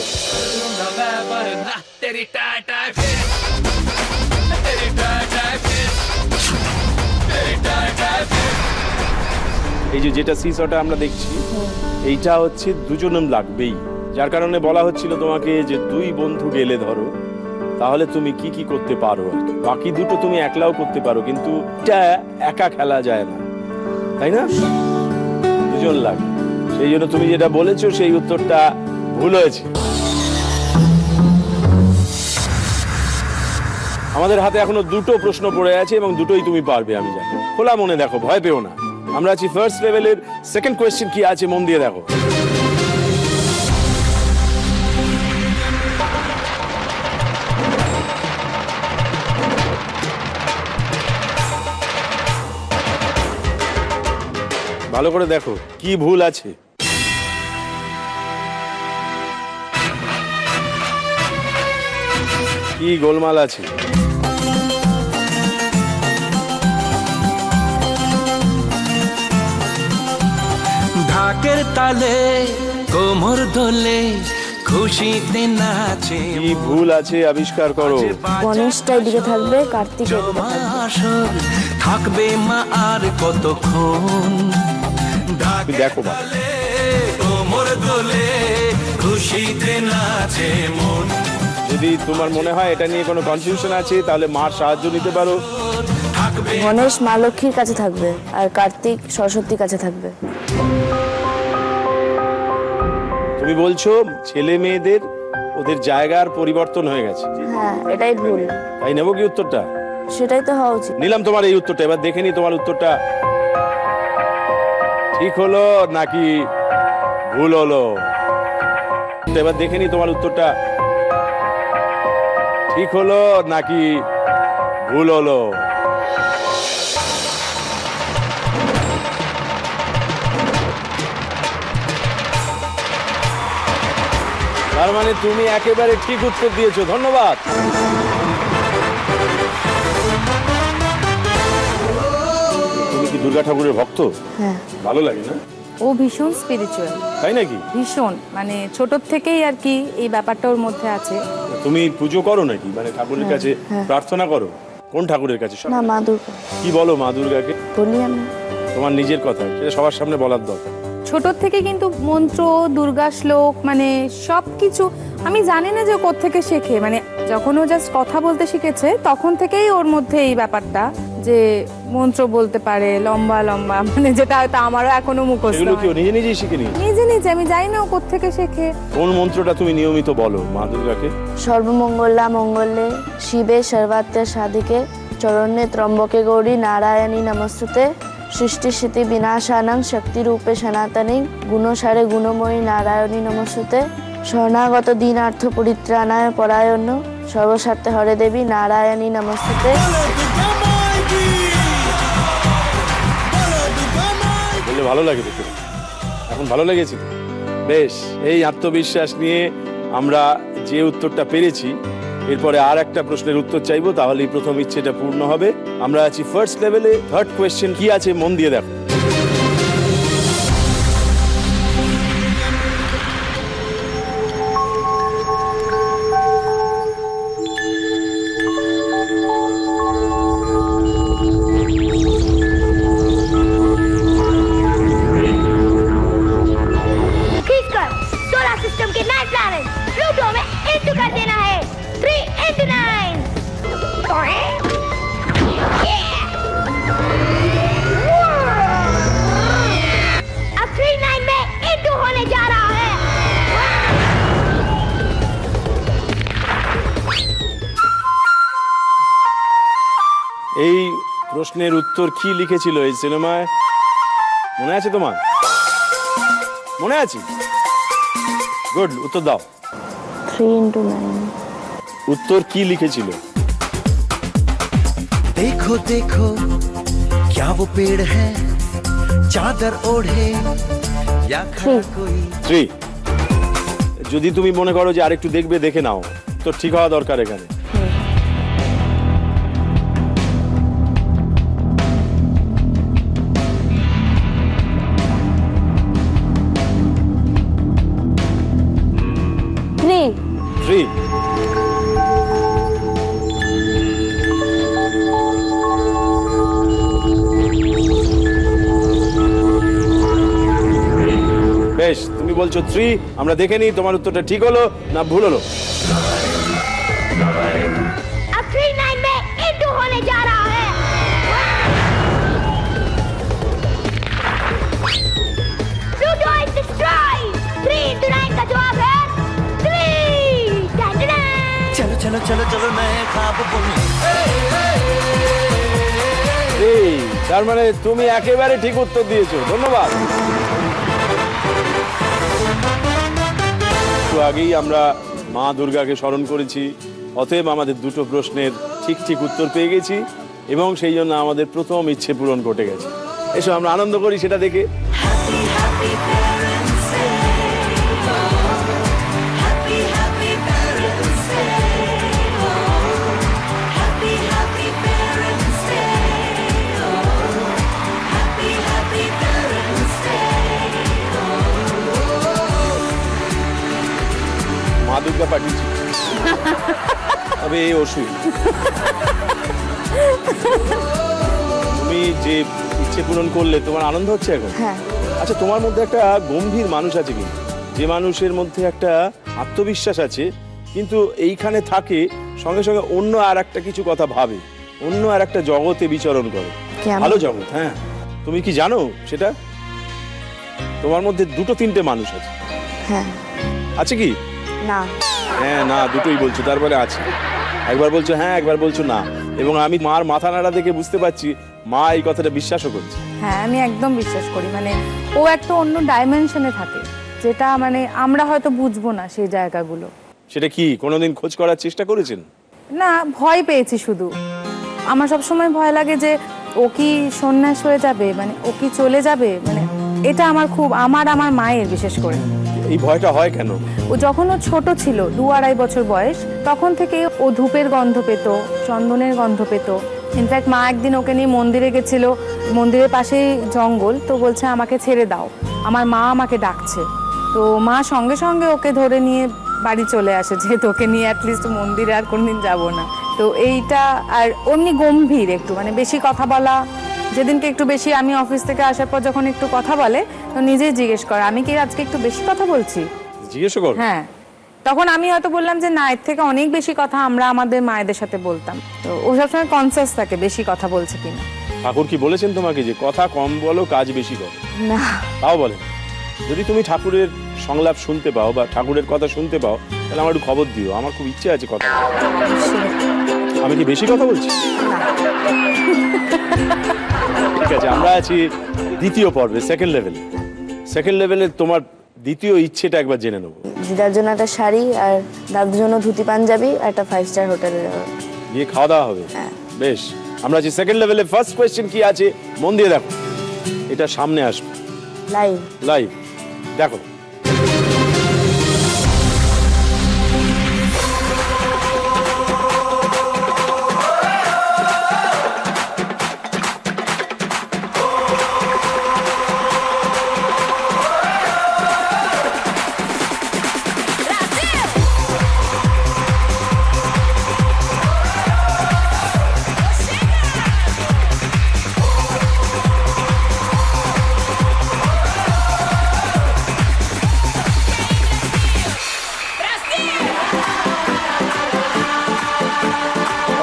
এই যে যেটা সিসটা আমরা দেখছি, এইটা হচ্ছে দুজনের লাগবেই, যার কারণে বলা হচ্ছিল তোমাকে যে 2 বন্ধু গেলে ধরো, তাহলে তুমি কি কি করতে পারো। বাকি 2টো তুমি একলাও করতে পারো, কিন্তু এটা একা খেলা যায় না, তাই না? দুজন লাগে, সেই জন্য তুমি যেটা বলেছো সেই উত্তরটা ভুল হয়েছে। আমাদের হাতে এখনো 2টো প্রশ্ন পড়ে আছে এবং 2টোই তুমি পারবে, আমি জানি। খোলা মনে দেখো, ভয় পেও না। আমরা আছি ফার্স্ট লেভেলের। সেকেন্ড কোয়েশ্চেন কি আছে মন দিয়ে দেখো। ভালো করে দেখো কি ভুল আছে। কি গোলমাল আছে।
ঢাকের তালে কোমর দোলে খুশিতে নাচে।
কি ভুল আছে আবিষ্কার করো।
গণেশটাই দিকে থাকবে, কার্তিকের
থাকবে মা আর কতক্ষণ।
দেখো
কোমর দোলে খুশিতে নাচে মন।
যদি তোমার মনে হয় এটা নিয়ে কোনো কনফিউশন আছে, তাহলে মার সাহায্য নিতে পারো।
গণেশ মা লক্ষ্মীর কাছে থাকবে আর কার্তিক সরস্বতীর কাছে থাকবে।
তুমি বলছো ছেলে মেয়েদের ওদের জায়গার পরিবর্তন হয়ে গেছে।
হ্যাঁ, এটাই ভুল।
তাই নেবো কি উত্তরটা?
সেটাই তো হওয়া উচিত।
নিলাম তোমার এই উত্তরটা। এবার দেখে নি তোমার উত্তরটা ঠিক হলো নাকি ভুল হলো। এবার দেখে নি তোমার উত্তরটা ঠিক হলো নাকি ভুল হলো। তার মানে তুমি একেবারে ঠিক উত্তর দিয়েছো, ধন্যবাদ। তুমি কি দুর্গা ঠাকুরের ভক্ত?
হ্যাঁ।
ভালো লাগে না?
ও ভীষণ স্পিরিচুয়াল।
তাই নাকি?
ভীষণ, মানে ছোট থেকেই আর কি এই ব্যাপারটা ওর মধ্যে আছে।
তুমি পুজো করো নাকি, মানে ঠাকুরের কাছে প্রার্থনা করো? কোন ঠাকুরের কাছে?
না, মা দুর্গা।
কি বলো মা দুর্গাকে?
বলি আমি।
তোমার নিজের কথা, সেটা সবার সামনে বলার দরকার।
ছোট থেকে কিন্তু মন্ত্র, দুর্গা শ্লোক, মানে সবকিছু আমি জানি না যে ও কোত্থেকে শেখে। মানে যখন ও জাস্ট কথা বলতে শিখেছে তখন থেকেই ওর মধ্যে এই ব্যাপারটা যে মন্ত্র বলতে পারে লম্বা লম্বা, মানে যেটা হয়তো আমারও এখনো মুখস্থ।
এগুলো কি ও নিজে নিজেই শিখে নি?
নিজে নিজে, আমি জানি না ও কোত্থেকে শেখে।
কোন মন্ত্রটা তুমি নিয়মিত বলো মা দুর্গাকে?
সর্বমঙ্গলা মঙ্গলে শিবে সর্বাত্মা সাধিকে চরণে ত্রম্বকে গৌরী নারায়ণী নমস্তুতে সৃষ্টি স্থিতি বিনাশানাং শক্তি রূপে সনাতনী গুণসারে গুণময়ী নারায়ণী নমস্তুতে শরণাগত দীনার্থ পরিত্রাণায় পরায়ণ সর্বস্বার্থে হরে দেবী নারায়ণী নমস্তুতে।
বললে ভালো লাগে দেখতে, এখন ভালো লেগেছে। বেশ, এই আত্মবিশ্বাস নিয়ে আমরা যে উত্তরটা পেরেছি, এরপরে আর একটা প্রশ্নের উত্তর চাইবো, তাহলে এই প্রথম ইচ্ছেটা পূর্ণ হবে। আমরা আছি ফার্স্ট লেভেলে। থার্ড কোয়েশ্চেন কি আছে মন দিয়ে দেখো।
सोलर सिस्टम के 9 प्लैनेट प्लूटो में इंटू कर देना है 3 into 9। अब 3 9 में इंटू होने जा रहा है।
এই প্রশ্নের উত্তর কি লিখেছিল এই সিনেমায়, মনে আছে তোমার? মনে আছে? গুড, উত্তর দাও।
3 into 9।
উত্তর কি লিখেছিল?
देखो देखो क्या वो पेड़ है चादर ओढ़े या खड़ा कोई।
3। যদি তুমি মনে করো যে আরেকটু দেখবে, দেখে নাও, তো ঠিক হওয়া দরকার এখানে। বেশ, তুমি বলছো 3। আমরা দেখে নিই তোমার উত্তরটা ঠিক হলো না ভুল হলো।
अब 3 9 में इंटू होने जा रहा है। Pluto is destroyed. 3 into 9 का जवाब है 3।
चलो चलो चलो चलो नए ख्वाब बुन।
তার মানে তুমি একেবারে ঠিক উত্তর দিয়েছো, ধন্যবাদ। একটু আগেই আমরা মা দুর্গাকে স্মরণ করেছি, অতএব আমাদের দুটো প্রশ্নের ঠিক ঠিক উত্তর পেয়ে গেছি এবং সেই জন্য আমাদের প্রথম ইচ্ছে পূরণ ঘটে গেছে। এসো আমরা আনন্দ করি সেটা দেখে। মা দুর্গা পাঠিয়েছি, তবে এই ওষুধ তুমি যে ইচ্ছে পূরণ করলে, তোমার আনন্দ হচ্ছে এখন? আচ্ছা, তোমার মধ্যে একটা গম্ভীর মানুষ আছে কিন্তু, যে মানুষের মধ্যে একটা আত্মবিশ্বাস আছে, কিন্তু এইখানে থাকে সঙ্গে সঙ্গে অন্য আর একটা কিছু কথা ভাবে, অন্য আর একটা জগতে বিচরণ করে, ভালো জগৎ। হ্যাঁ, তুমি কি জানো সেটা? তোমার মধ্যে দুটো তিনটে মানুষ আছে। আছে কি?
না।
হ্যাঁ না, দুটোই বলছো, তারপরে আছে। একবার বলছো হ্যাঁ, একবার বলছো না, এবং আমি মার মাথা নাড়া দেখে বুঝতে পারছি মা এই কথাটা বিশ্বাসও করছে।
হ্যাঁ, আমি একদম বিশ্বাস করি। মানে ও একটা অন্য ডাইমেনশনে থাকে, যেটা মানে আমরা হয়তো বুঝবো না সেই জায়গাগুলো।
সেটা কি কোনোদিন খোঁজ করার চেষ্টা করেছেন?
না, ভয় পেয়েছি শুধু। আমার সবসময় ভয় লাগে যে ও কি সন্ন্যাস হয়ে যাবে, মানে ও কি চলে যাবে, মানে এটা আমার খুব, আমার মায়ের বিশেষ করে।
এই ভয়টা হয় কেন?
ও যখন ও ছোট ছিল, 2-2.5 বছর বয়স, তখন থেকে ও ধূপের গন্ধ পেত, চন্দনের গন্ধ পেত। ইনফ্যাক্ট মা একদিন ওকে নিয়ে মন্দিরে গেছিল, মন্দিরের পাশেই জঙ্গল, তো বলছে আমাকে ছেড়ে দাও, আমার মা আমাকে ডাকছে। তো মা সঙ্গে সঙ্গে ওকে ধরে নিয়ে বাড়ি চলে আসে, যে তোকে নিয়ে অ্যাটলিস্ট মন্দিরে আর কোনদিন যাব না। তো এইটা, আর অমনি গম্ভীর একটু, মানে বেশি কথা বলা। যেদিনকে একটু বেশি, আমি অফিস থেকে আসার পর যখন একটু কথা বলে, তো নিজেই জিজ্ঞেস করে আমি কি আজকে একটু বেশি কথা বলছি,
জিজ্ঞেস কর।
হ্যাঁ, তখন আমি হয়তো বললাম যে না, এর থেকে অনেক বেশি কথা আমরা আমাদের মায়েদের সাথে বলতাম। তো ও সবসময় কনসিয়াস থাকে বেশি কথা বলছে কিনা।
ঠাকুর কি বলেছেন তোমাকে যে কথা কম বলো, কাজ বেশি করো?
না,
তাও বলেন। যদি তুমি ঠাকুরের সংলাপ শুনতে পাও বা ঠাকুরের কথা শুনতে পাও, তাহলে আমার একটু খবর দিও, আমার খুব ইচ্ছে আছে কথা বলার। আমি কি বেশি কথা বলছি? ঠিক আছে, আমরা আছি দ্বিতীয় পর্বে, সেকেন্ড লেভেলে। সেকেন্ড লেভেলে তোমার দ্বিতীয় ইচ্ছেটা একবার জেনে নেবো।
দিদার জন্য একটা শাড়ি, আর দাদুর জন্য ধুতি পাঞ্জাবি, আর একটা 5 স্টার হোটেলে
গিয়ে খাওয়া দাওয়া হবে। বেশ, আমরা আছি সেকেন্ড লেভেলে। ফার্স্ট কোয়েশ্চেন কি আছে মন দিয়ে দেখো, এটা সামনে আসবে
লাইভ।
লাইভ দেখো।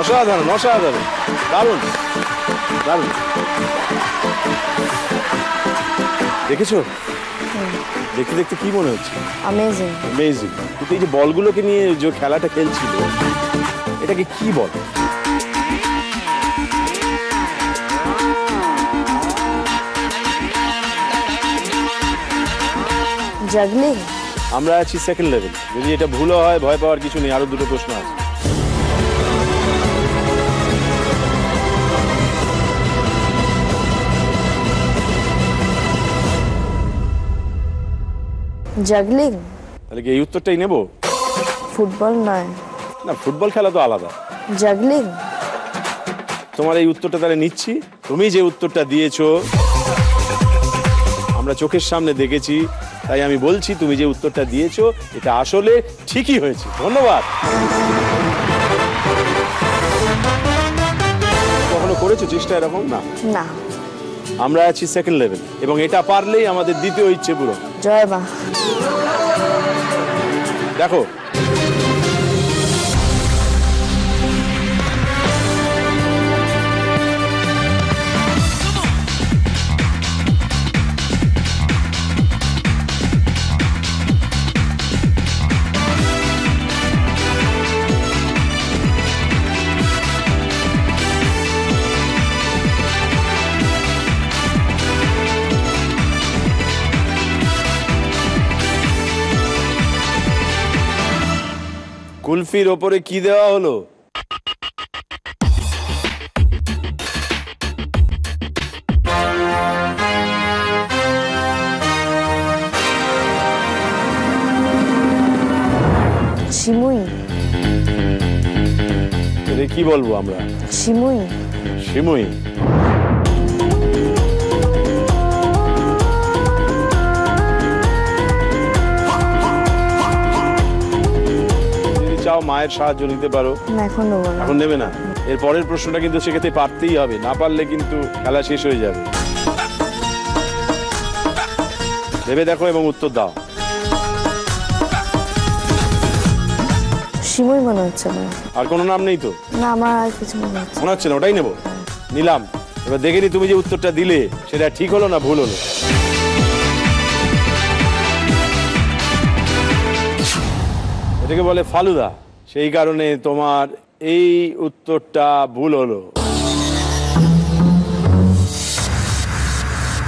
অসাধারণ, অসাধারণ, দারুণ দারুণ। দেখেছো, দেখতে দেখতে কি মনে হচ্ছে?
Amazing,
amazing. কিন্তু এই যে বলগুলোকে নিয়ে যে খেলাটা খেলছিল, এটাকে কি বল?
জাগলিং।
আমরা আছি সেকেন্ড লেভেল। যদি এটা ভুলও হয় ভয় পাওয়ার কিছু নেই, আরো দুটো প্রশ্ন আছে।
জাগলিং।
তাহলে কি এই উত্তরটাই নেব?
ফুটবল নয়।
না, ফুটবল খেলা তো আলাদা।
জাগলিং।
তোমার এই উত্তরটা তাহলে নিচ্ছি। তুমি যে উত্তরটা দিয়েছো আমরা চোখের সামনে দেখেছি, তাই আমি বলছি তুমি যে উত্তরটা দিয়েছো এটা আসলে ঠিকই হয়েছে। ধন্যবাদ। কখনো করেছো চেষ্টা এরকম? না
না।
আমরা আছি সেকেন্ড লেভেল এবং এটা পারলেই আমাদের দ্বিতীয় ইচ্ছে পূরণ।
জয় মা।
দেখো, কুলফির ওপরে কি দেওয়া হলো?
সিমুই।
কি বলবো আমরা?
সিমুই।
সিমুই। চাও মায়ের সাহায্য নিতে পারো। এখন নেবে না। এর পরের প্রশ্নটা কিন্তু সেক্ষেত্রে পারতেই হবে, না পারলে কিন্তু খেলা শেষ হয়ে যাবে। ভেবে দেখো এবং উত্তর দাও।
সিমুই মনে হচ্ছে না।
আর কোনো নাম নেই তো?
না, আমার আর কিছু মনে হচ্ছে।
মনে হচ্ছে না, ওটাই নেবো। নিলাম। এবার দেখে নি তুমি যে উত্তরটা দিলে সেটা ঠিক হলো না ভুল হলো। এটাকে বলে ফালুদা। সেই কারণে তোমার এই উত্তরটা ভুল হলো।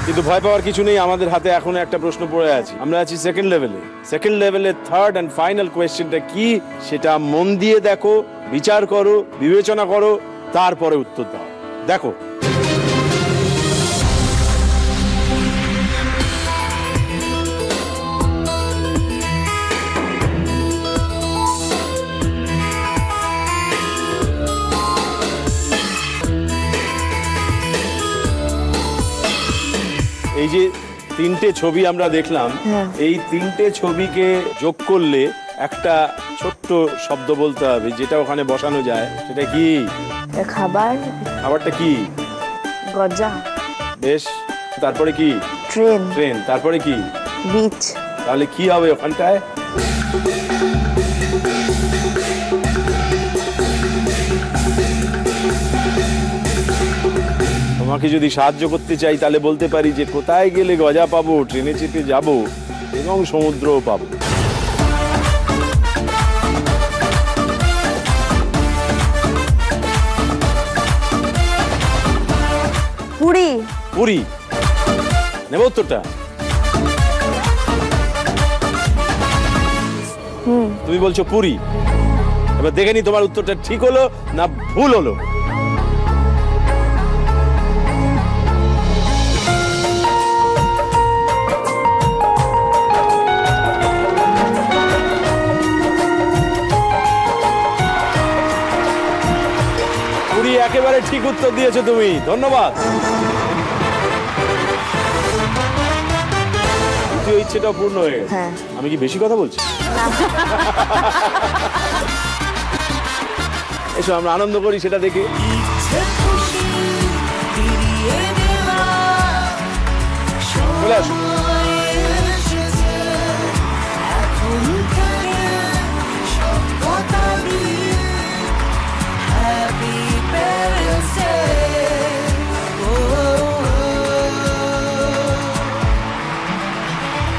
কিন্তু ভয় পাওয়ার কিছু নেই, আমাদের হাতে এখনো একটা প্রশ্ন পড়ে আছে। আমরা আছি সেকেন্ড লেভেলে। সেকেন্ড লেভেলে থার্ড অ্যান্ড ফাইনাল কোয়েশ্চেনটা কি সেটা মন দিয়ে দেখো, বিচার করো, বিবেচনা করো, তারপরে উত্তর দাও। দেখো, এই যে তিনটে ছবি আমরা দেখলাম, এই তিনটে ছবিকে যোগ করলে একটা ছোট্ট শব্দ বলতে হবে যেটা ওখানে বসানো যায়। সেটা কি?
খাবার।
খাবারটা কি?
গজা।
বেশ। তারপরে কি?
ট্রেন।
ট্রেন। তারপরে কি?
বিচ।
তাহলে কি হবে ওখানটায়? তোমাকে যদি সাহায্য করতে চাই তাহলে বলতে পারি যে কোথায় গেলে গজা পাবো, ট্রেনে চেপে যাবো এবং সমুদ্রও পাবো। পুরী, নেব উত্তরটা? তুমি বলছো পুরী, এবার দেখে নি তোমার উত্তরটা ঠিক হলো না ভুল হলো। পুরী একেবারে ঠিক উত্তর দিয়েছো তুমি, ধন্যবাদ। দ্বিতীয় ইচ্ছেটাও পূর্ণ হয়ে গেছে। আমি কি বেশি কথা বলছি? এসো আমরা আনন্দ করি সেটা দেখে। চলে আসো।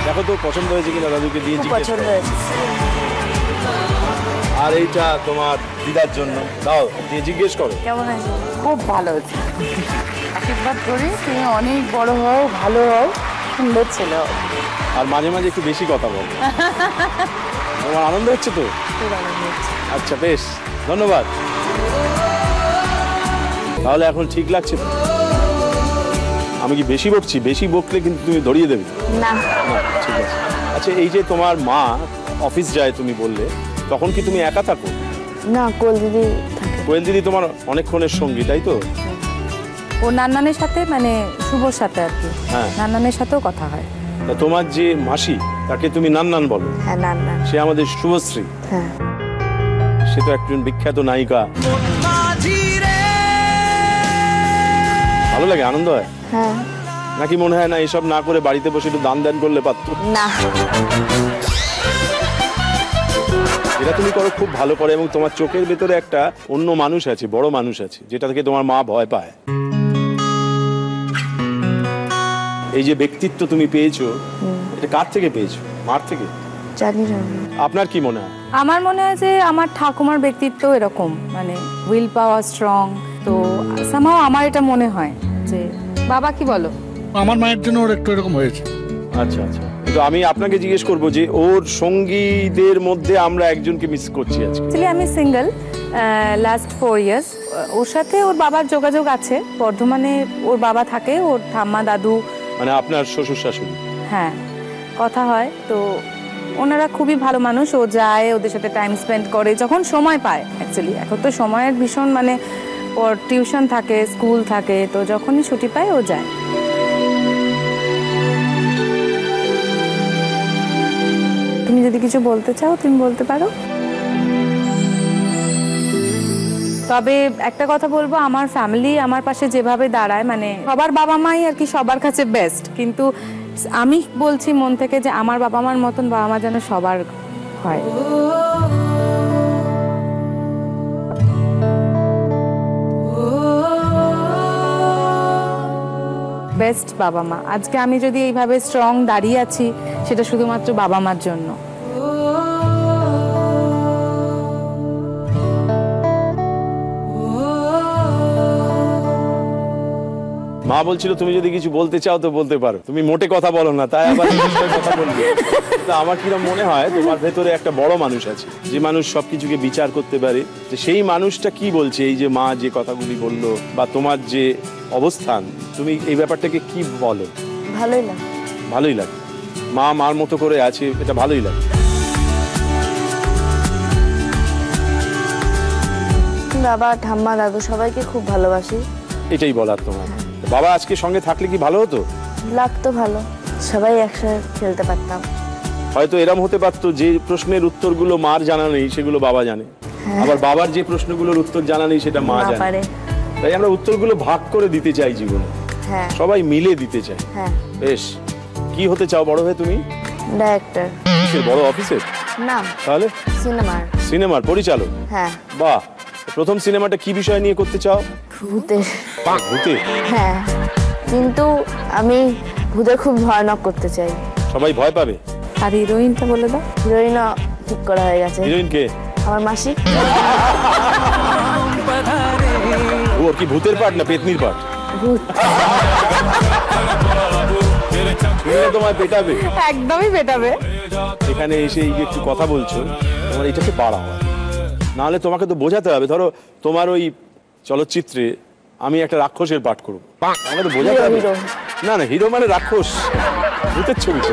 দেখো তো পছন্দ হয়েছে কিনা দাদুকে দিয়ে জিজ্ঞেস করো। আর এইটা তোমার দিদার জন্য দাও, দিয়ে জিজ্ঞেস করো
কেমন হয়েছে। খুব ভালো হয়েছে, আশীর্বাদ করি তুমি অনেক বড় হও, ভালো হও, সুন্দর ছিল।
আর মাঝে মাঝে একটু বেশি কথা বলো। তোমার আনন্দ হচ্ছে তো? আচ্ছা বেশ, ধন্যবাদ। তাহলে এখন ঠিক লাগছে তো? আমি কি বেশি বকছি? বেশি বকলে কিন্তু তুমি ধরিয়ে দেবে
না।
ঠিক আছে। আচ্ছা এই যে তোমার মা অফিস যায় তুমি বললে, তখন কি তুমি একা থাকো?
না, কোয়েল দিদি থাকে।
কোয়েল দিদি তোমার অনেকক্ষণের সঙ্গী, তাই তো?
ও নান্নানের সাথে, মানে শুভর সাথে আর কি, নান্নানের সাথেও কথা হয়।
তা তোমার যে মাসি, তাকে তুমি নান্নান বলো?
হ্যাঁ, নান্নান।
সে আমাদের শুভশ্রী।
হ্যাঁ,
সে তো একজন বিখ্যাত নায়িকা। ভালো লাগে, আনন্দ হয়?
হ্যাঁ।
নাকি মনে হয় না এসব না করে বাড়িতে বসে একটু দান দান করলে পারতো?
না,
এটা তুমি করো খুব ভালো করে, এবং তোমার চোখের ভেতরে একটা অন্য মানুষ আছে, বড় মানুষ আছে, যেটা থেকে তোমার মা ভয় পায়। এই যে ব্যক্তিত্ব তুমি পেয়েছো, এটা কার থেকে পেয়েছো? মার থেকে?
জানি না।
আপনার কি মনে হয়?
আমার মনে হয় যে আমার ঠাকুমার ব্যক্তিত্ব এরকম, মানে উইল পাওয়ার স্ট্রং। তো সামহাও আমার এটা মনে হয় যে, বাবা কি বলো?
আমার মায়ের জন্য ওর একটু এরকম হয়েছে।
আচ্ছা আচ্ছা, কিন্তু আমি আপনাকে জিজ্ঞেস করবো যে ওর সঙ্গীদের মধ্যে আমরা একজনকে মিস করছি আজকে।
অ্যাকচুয়ালি আমি সিঙ্গেল লাস্ট 4 ইয়ার্স। ওর সাথে ওর বাবার যোগাযোগ আছে, বর্ধমানে ওর বাবা থাকে, ওর ঠাম্মা দাদু,
মানে আপনার শ্বশুর শাশুড়ি।
হ্যাঁ, কথা হয়। তো ওনারা খুবই ভালো মানুষ, ও যায় ওদের সাথে টাইম স্পেন্ড করে যখন সময় পায়। অ্যাকচুয়ালি এখন তো সময়ের ভীষণ, মানে ওর টিউশন থাকে, স্কুল থাকে, তো যখনই ছুটি পায় ও যায়। তুমি যদি কিছু বলতে চাও তুমি বলতে পারো। তবে একটা কথা বলবো, আমার ফ্যামিলি আমার পাশে যেভাবে দাঁড়ায়, মানে সবার বাবা মাই আর কি সবার কাছে বেস্ট, কিন্তু আমি বলছি মন থেকে যে আমার বাবা মার মতন বাবা মা যেন সবার হয়। বেস্ট বাবা মা। আজকে আমি যদি এইভাবে স্ট্রং দাঁড়িয়ে আছি, সেটা শুধুমাত্র বাবা মার জন্য।
মা বলছিল তুমি যদি কিছু বলতে চাও তো বলতে পারো, তুমি মোটে কথা বলো না, তাই আবার কথা বলবে। তো আমার কিরকম মনে হয় তোমার ভেতরে একটা বড় মানুষ আছে, যে মানুষ সবকিছুকে বিচার করতে পারে। যে সেই মানুষটা কি বলছে, এই যে মা যে কথাগুলি বললো, বা তোমার যে অবস্থান, তুমি এই ব্যাপারটাকে কি বলো?
ভালোই লাগে।
ভালোই লাগে, মা মার মতো করে আছে, এটা ভালোই লাগে।
বাবা, ঠাম্মা, দাদু সবাইকে খুব ভালোবাসি।
এটাই বলার তোমার। বাবা আজকে সঙ্গে থাকলে কি ভালো হতো?
লাগতো ভালো, সবাই একসাথে খেলতে পারতাম।
হয়তো এরম হতে পারতো যে প্রশ্নের উত্তরগুলো মার জানা নেই সেগুলো বাবা জানে, আবার বাবার যে প্রশ্নগুলোর উত্তর জানা নেই সেটা মা জানে। তাই আমরা উত্তরগুলো ভাগ করে দিতে চাই জীবনে, সবাই মিলে দিতে চাই। বেশ, কি হতে চাও বড় হয়ে তুমি?
ডাইরেক্টর।
কিসের, বড় অফিসের?
না,
তাহলে
সিনেমার।
সিনেমার পরিচালক?
হ্যাঁ।
বাহ, প্রথম সিনেমাটা কি বিষয় নিয়ে করতে চাও?
ভূতের।
ভূতে?
হ্যাঁ, কিন্তু আমি ভূতের খুব ভয়ানক করতে চাই।
সবাই ভয় পাবে।
আর হিরোইনটা বলে দাও।
হিরোইনও ঠিক করা হয়ে গেছে।
হিরোইন কে?
আমার মাসি।
ও কি ভূতের পার্ট না পেতনির পার্ট? তোমায় পেটাবে,
একদমই পেটাবে।
এখানে এসে একটু কথা বলছো, তোমার এটাকে বাড়াও, নাহলে তোমাকে তো বোঝাতে হবে। ধরো তোমার ওই চলচ্চিত্রে আমি একটা রাক্ষসের পাঠ করবো, আমাকে তো বোঝাতে হবে। না না, হিরো মানে রাক্ষস, ভূতের ছবি তো,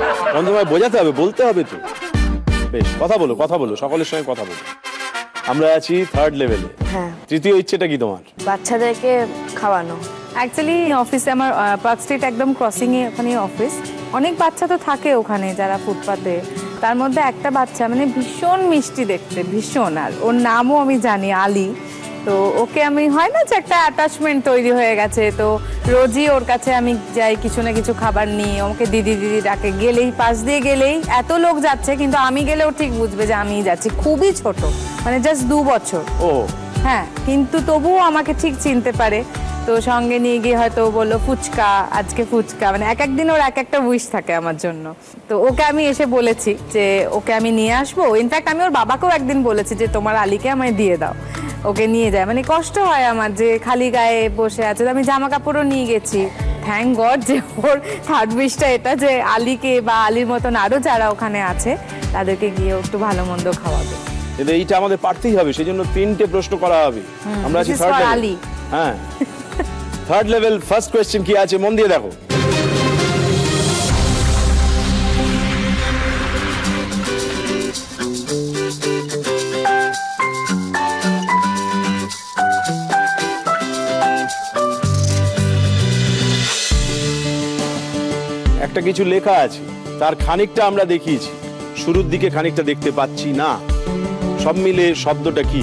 তোমায় বোঝাতে হবে, বলতে হবে তো। বেশ, কথা বলো, কথা বলো, সকলের সঙ্গে কথা বলো। আমরা আছি থার্ড লেভেলে।
হ্যাঁ।
তৃতীয় ইচ্ছেটা কি তোমার?
বাচ্চাদেরকে খাওয়ানো।
অ্যাকচুয়ালি অফিসে আমার পার্ক স্ট্রিট একদম ক্রসিং এ ওখানে অফিস, অনেক বাচ্চা তো থাকে ওখানে যারা ফুটপাতে, তার মধ্যে একটা বাচ্চা মানে ভীষণ মিষ্টি দেখতে, ভীষণ, আর ওর নামও আমি জানি, আলী। তো ওকে আমি, হয় না যে একটা অ্যাটাচমেন্ট তৈরি হয়ে গেছে, তো রোজই ওর কাছে আমি যাই, কিছু না কিছু খাবার নিয়ে, ওকে দিদি দিদি ডাকে, গেলেই পাশ দিয়ে গেলেই এত লোক যাচ্ছে কিন্তু আমি গেলেও ঠিক বুঝবে যে আমিই যাচ্ছি। খুবই ছোট, মানে জাস্ট 2 বছর।
ও
হ্যাঁ, কিন্তু তবুও আমাকে ঠিক চিনতে পারে। তো সঙ্গে নিয়ে গিয়ে হয়তো বললো ফুচকা, আজকে ফুচকা, মানে এক একদিন ওর এক একটা উইশ থাকে আমার জন্য। তো ওকে আমি এসে বলেছি যে ওকে আমি নিয়ে আসবো। ইনফ্যাক্ট আমি ওর বাবাকেও একদিন বলেছি যে তোমার আলীকে আমায় দিয়ে দাও, ওকে নিয়ে যায়। মানে কষ্ট হয় আমার যে খালি গায়ে বসে আছে, আমি জামা কাপড়ও নিয়ে গেছি। থ্যাংক গড যে ওর থার্ড উইশটা এটা যে আলীকে বা আলীর মতন আরো যারা ওখানে আছে তাদেরকে গিয়ে একটু ভালো মন্দ খাওয়াবে।
এইটা আমাদের পারতেই হবে, সেই জন্য 3টে প্রশ্ন করা হবে। আমরা আছি থার্ড লেভেল। হ্যাঁ, থার্ড লেভেল। ফার্স্ট কোয়েশ্চেন কি আছে মন দিয়ে দেখো। একটা কিছু লেখা আছে, তার খানিকটা আমরা দেখিয়েছি, শুরুর দিকে খানিকটা দেখতে পাচ্ছি না, সব মিলে শব্দটা কি?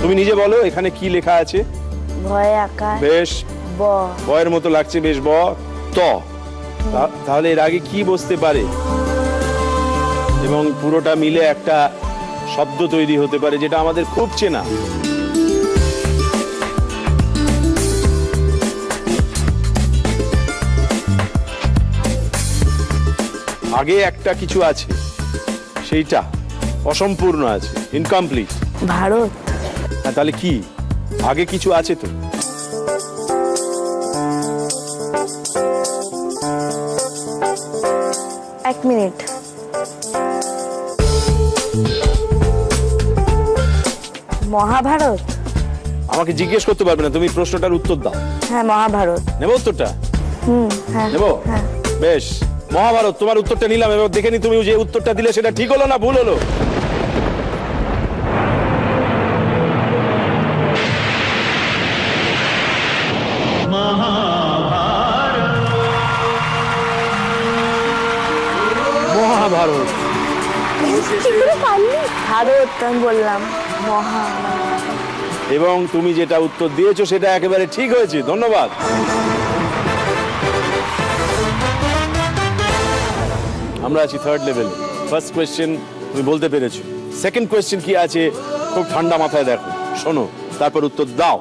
তুমি নিজে বলো এখানে কি লেখা আছে?
ভয় আকার।
বেশ,
ব।
বয়ের মতো লাগছে, বেশ। ব ত, তাহলে এর আগে কি বসতে পারে? এবং পুরোটা মিলে একটা শব্দ তৈরি হতে পারে যেটা আমাদের খুব চেনা। আগে একটা কিছু আছে, সেইটা অসম্পূর্ণ আছে, ইনকমপ্লিট।
ভারত।
তাহলে কি আগে কিছু আছে? তো
এক মিনিট। মহাভারত।
আমাকে জিজ্ঞেস করতে পারবে না, তুমি প্রশ্নটার উত্তর দাও।
হ্যাঁ, মহাভারত।
নেব উত্তরটা?
হ্যাঁ
নেব। বেশ, মহাভারত তোমার উত্তরটা নিলাম। এবার দেখে নি তুমি যে উত্তরটা দিলে সেটা ঠিক হলো না ভুল হলো। মহাভারত।
ভারত আমি বললাম, মহা।
এবং তুমি যেটা উত্তর দিয়েছো সেটা একেবারে ঠিক হয়েছে, ধন্যবাদ। আমরা আছি থার্ড লেভেল। ফার্স্ট কোয়েশ্চেন তুমি বলতে পেরেছো। সেকেন্ড কোয়েশ্চেন কি আছে খুব ঠান্ডা মাথায় দেখো, শোনো, তারপর উত্তর দাও।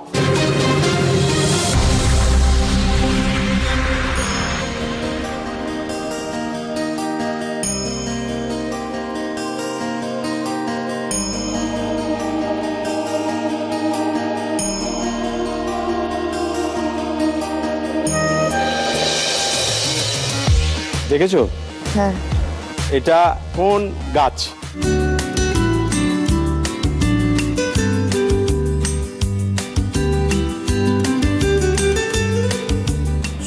দেখেছো?
হ্যাঁ।
এটা কোন গাছ?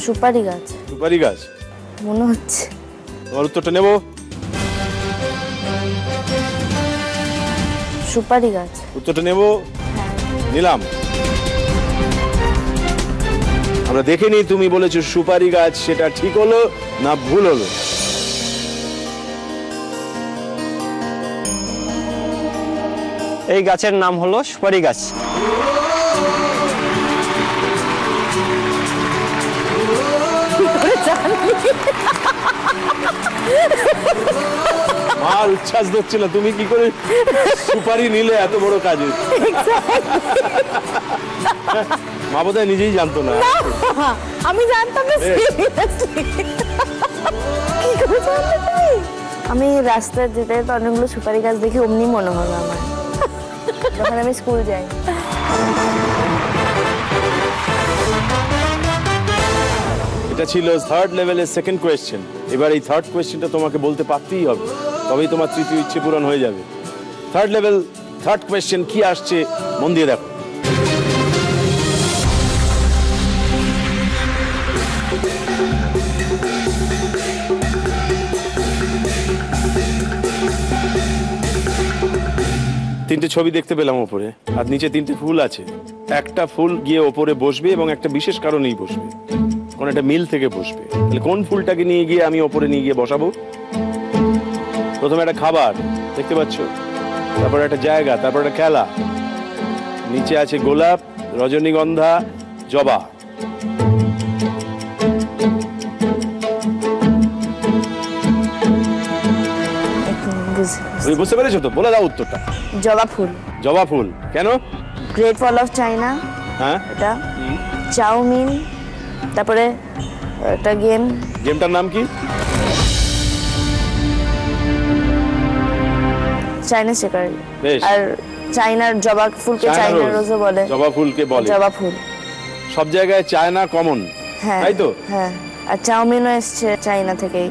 সুপারি গাছ।
সুপারি গাছ
মনে হচ্ছে।
তোমার উত্তরটা নেব।
সুপারি গাছ।
উত্তরটা নেব। নিলাম। আমরা দেখে নিই তুমি বলেছো সুপারি গাছ, সেটা ঠিক হলো না ভুল হলো?
এই গাছের নাম হলো সুপারি গাছ।
আর উচ্ছ্বাস হচ্ছিল, তুমি কি করে সুপারি নিলে এত বড় কাজে? মা বোধহয় নিজেই জানতো না।
আমি জানতাম না।
আমি রাস্তায় যেতে অনেকগুলো সুপারি গাছ দেখি, অমনি মনে হলো আমার। যখন আমি স্কুল যাই।
এটা ছিল থার্ড লেভেলের সেকেন্ড কোয়েশ্চেন। এবার এই থার্ড কোয়েশ্চেনটা তোমাকে বলতে পারতেই হবে, তবেই তোমার তৃতীয় ইচ্ছে পূরণ হয়ে যাবে। থার্ড লেভেল থার্ড কোয়েশ্চেন কি আসছে মন দিয়ে দেখো। তিনটে ছবি দেখতে পেলাম ওপরে, আর নিচে তিনটে ফুল আছে। একটা ফুল গিয়ে ওপরে বসবে এবং একটা বিশেষ কারণেই বসবে, কোন একটা মিল থেকে বসবে। তাহলে কোন ফুলটাকে নিয়ে গিয়ে আমি ওপরে নিয়ে গিয়ে বসাবো? প্রথমে একটা খাবার দেখতে পাচ্ছ, তারপর একটা জায়গা, তারপর একটা খেলা। নিচে আছে গোলাপ, রজনীগন্ধা, জবা। তুমি বুঝতে পেরেছো তো? বলে দাও উত্তরটা।
জবা ফুল।
জবা ফুল কেন?
Great wall of China.
হ্যাঁ,
এটা চাউমিন, তারপরে একটা গেম।
গেমটার নাম কি?
চাইনা শেকার।
বেশ।
আর চায়নার জবা ফুলকে চায়না রোজও বলে।
জবা ফুলকে বলে
জবা ফুল।
সব জায়গায় চায়না কমন,
হ্যাঁ
তাই তো?
হ্যাঁ, আর চাউমিনও এসছে চায়না থেকেই।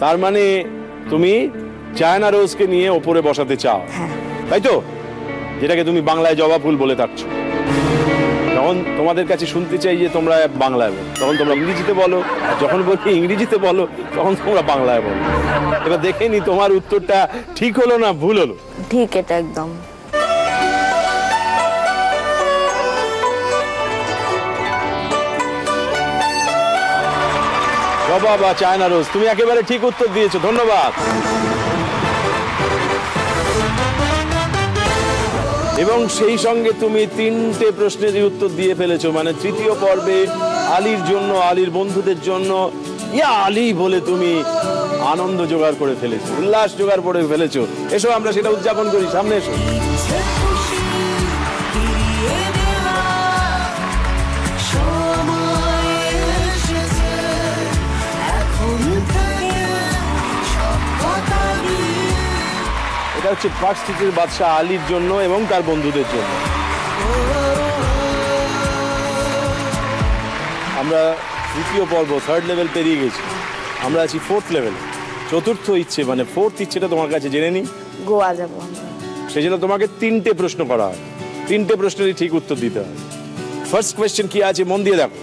তার মানে তুমি চায়না রোজকে নিয়ে ওপরে বসাতে চাও, তাই তো? যেটাকে তুমি বাংলায় জবা ফুল বলে থাকছো। যখন তোমাদের কাছে শুনতে চাই যে তোমরা বাংলায় বলো, তখন তোমরা ইংরেজিতে বলো, আর যখন বলি ইংরেজিতে বলো তখন তোমরা বাংলায় বলো। এবার দেখে নি তোমার উত্তরটা ঠিক হলো না ভুল হলো।
ঠিক, এটা একদম।
জবা বা চায়না রোজ, তুমি একেবারে ঠিক উত্তর দিয়েছো, ধন্যবাদ। এবং সেই সঙ্গে তুমি তিনটে প্রশ্নের উত্তর দিয়ে ফেলেছো, মানে তৃতীয় পর্বে আলীর জন্য, আলীর বন্ধুদের জন্য ইয়া আলী বলে তুমি আনন্দ জোগাড় করে ফেলেছো, উল্লাস জোগাড় করে ফেলেছো। এসো আমরা সেটা উদযাপন করি, সামনে এসো। এটা হচ্ছে পার্ক স্ট্রিটের বাদশা আলীর জন্য এবং তার বন্ধুদের জন্য। আমরা তৃতীয় পর্ব থার্ড লেভেল পেরিয়ে গেছি, আমরা আছি ফোর্থ লেভেল। চতুর্থ ইচ্ছে মানে ফোর্থ ইচ্ছেটা তোমার কাছে জেনে নি।
গোয়া যাবো।
সেই জন্য তোমাকে তিনটে প্রশ্ন করা হয়, তিনটে প্রশ্নেরই ঠিক উত্তর দিতে হয়। ফার্স্ট কোয়েশ্চেন কি আছে মন দিয়ে দেখো।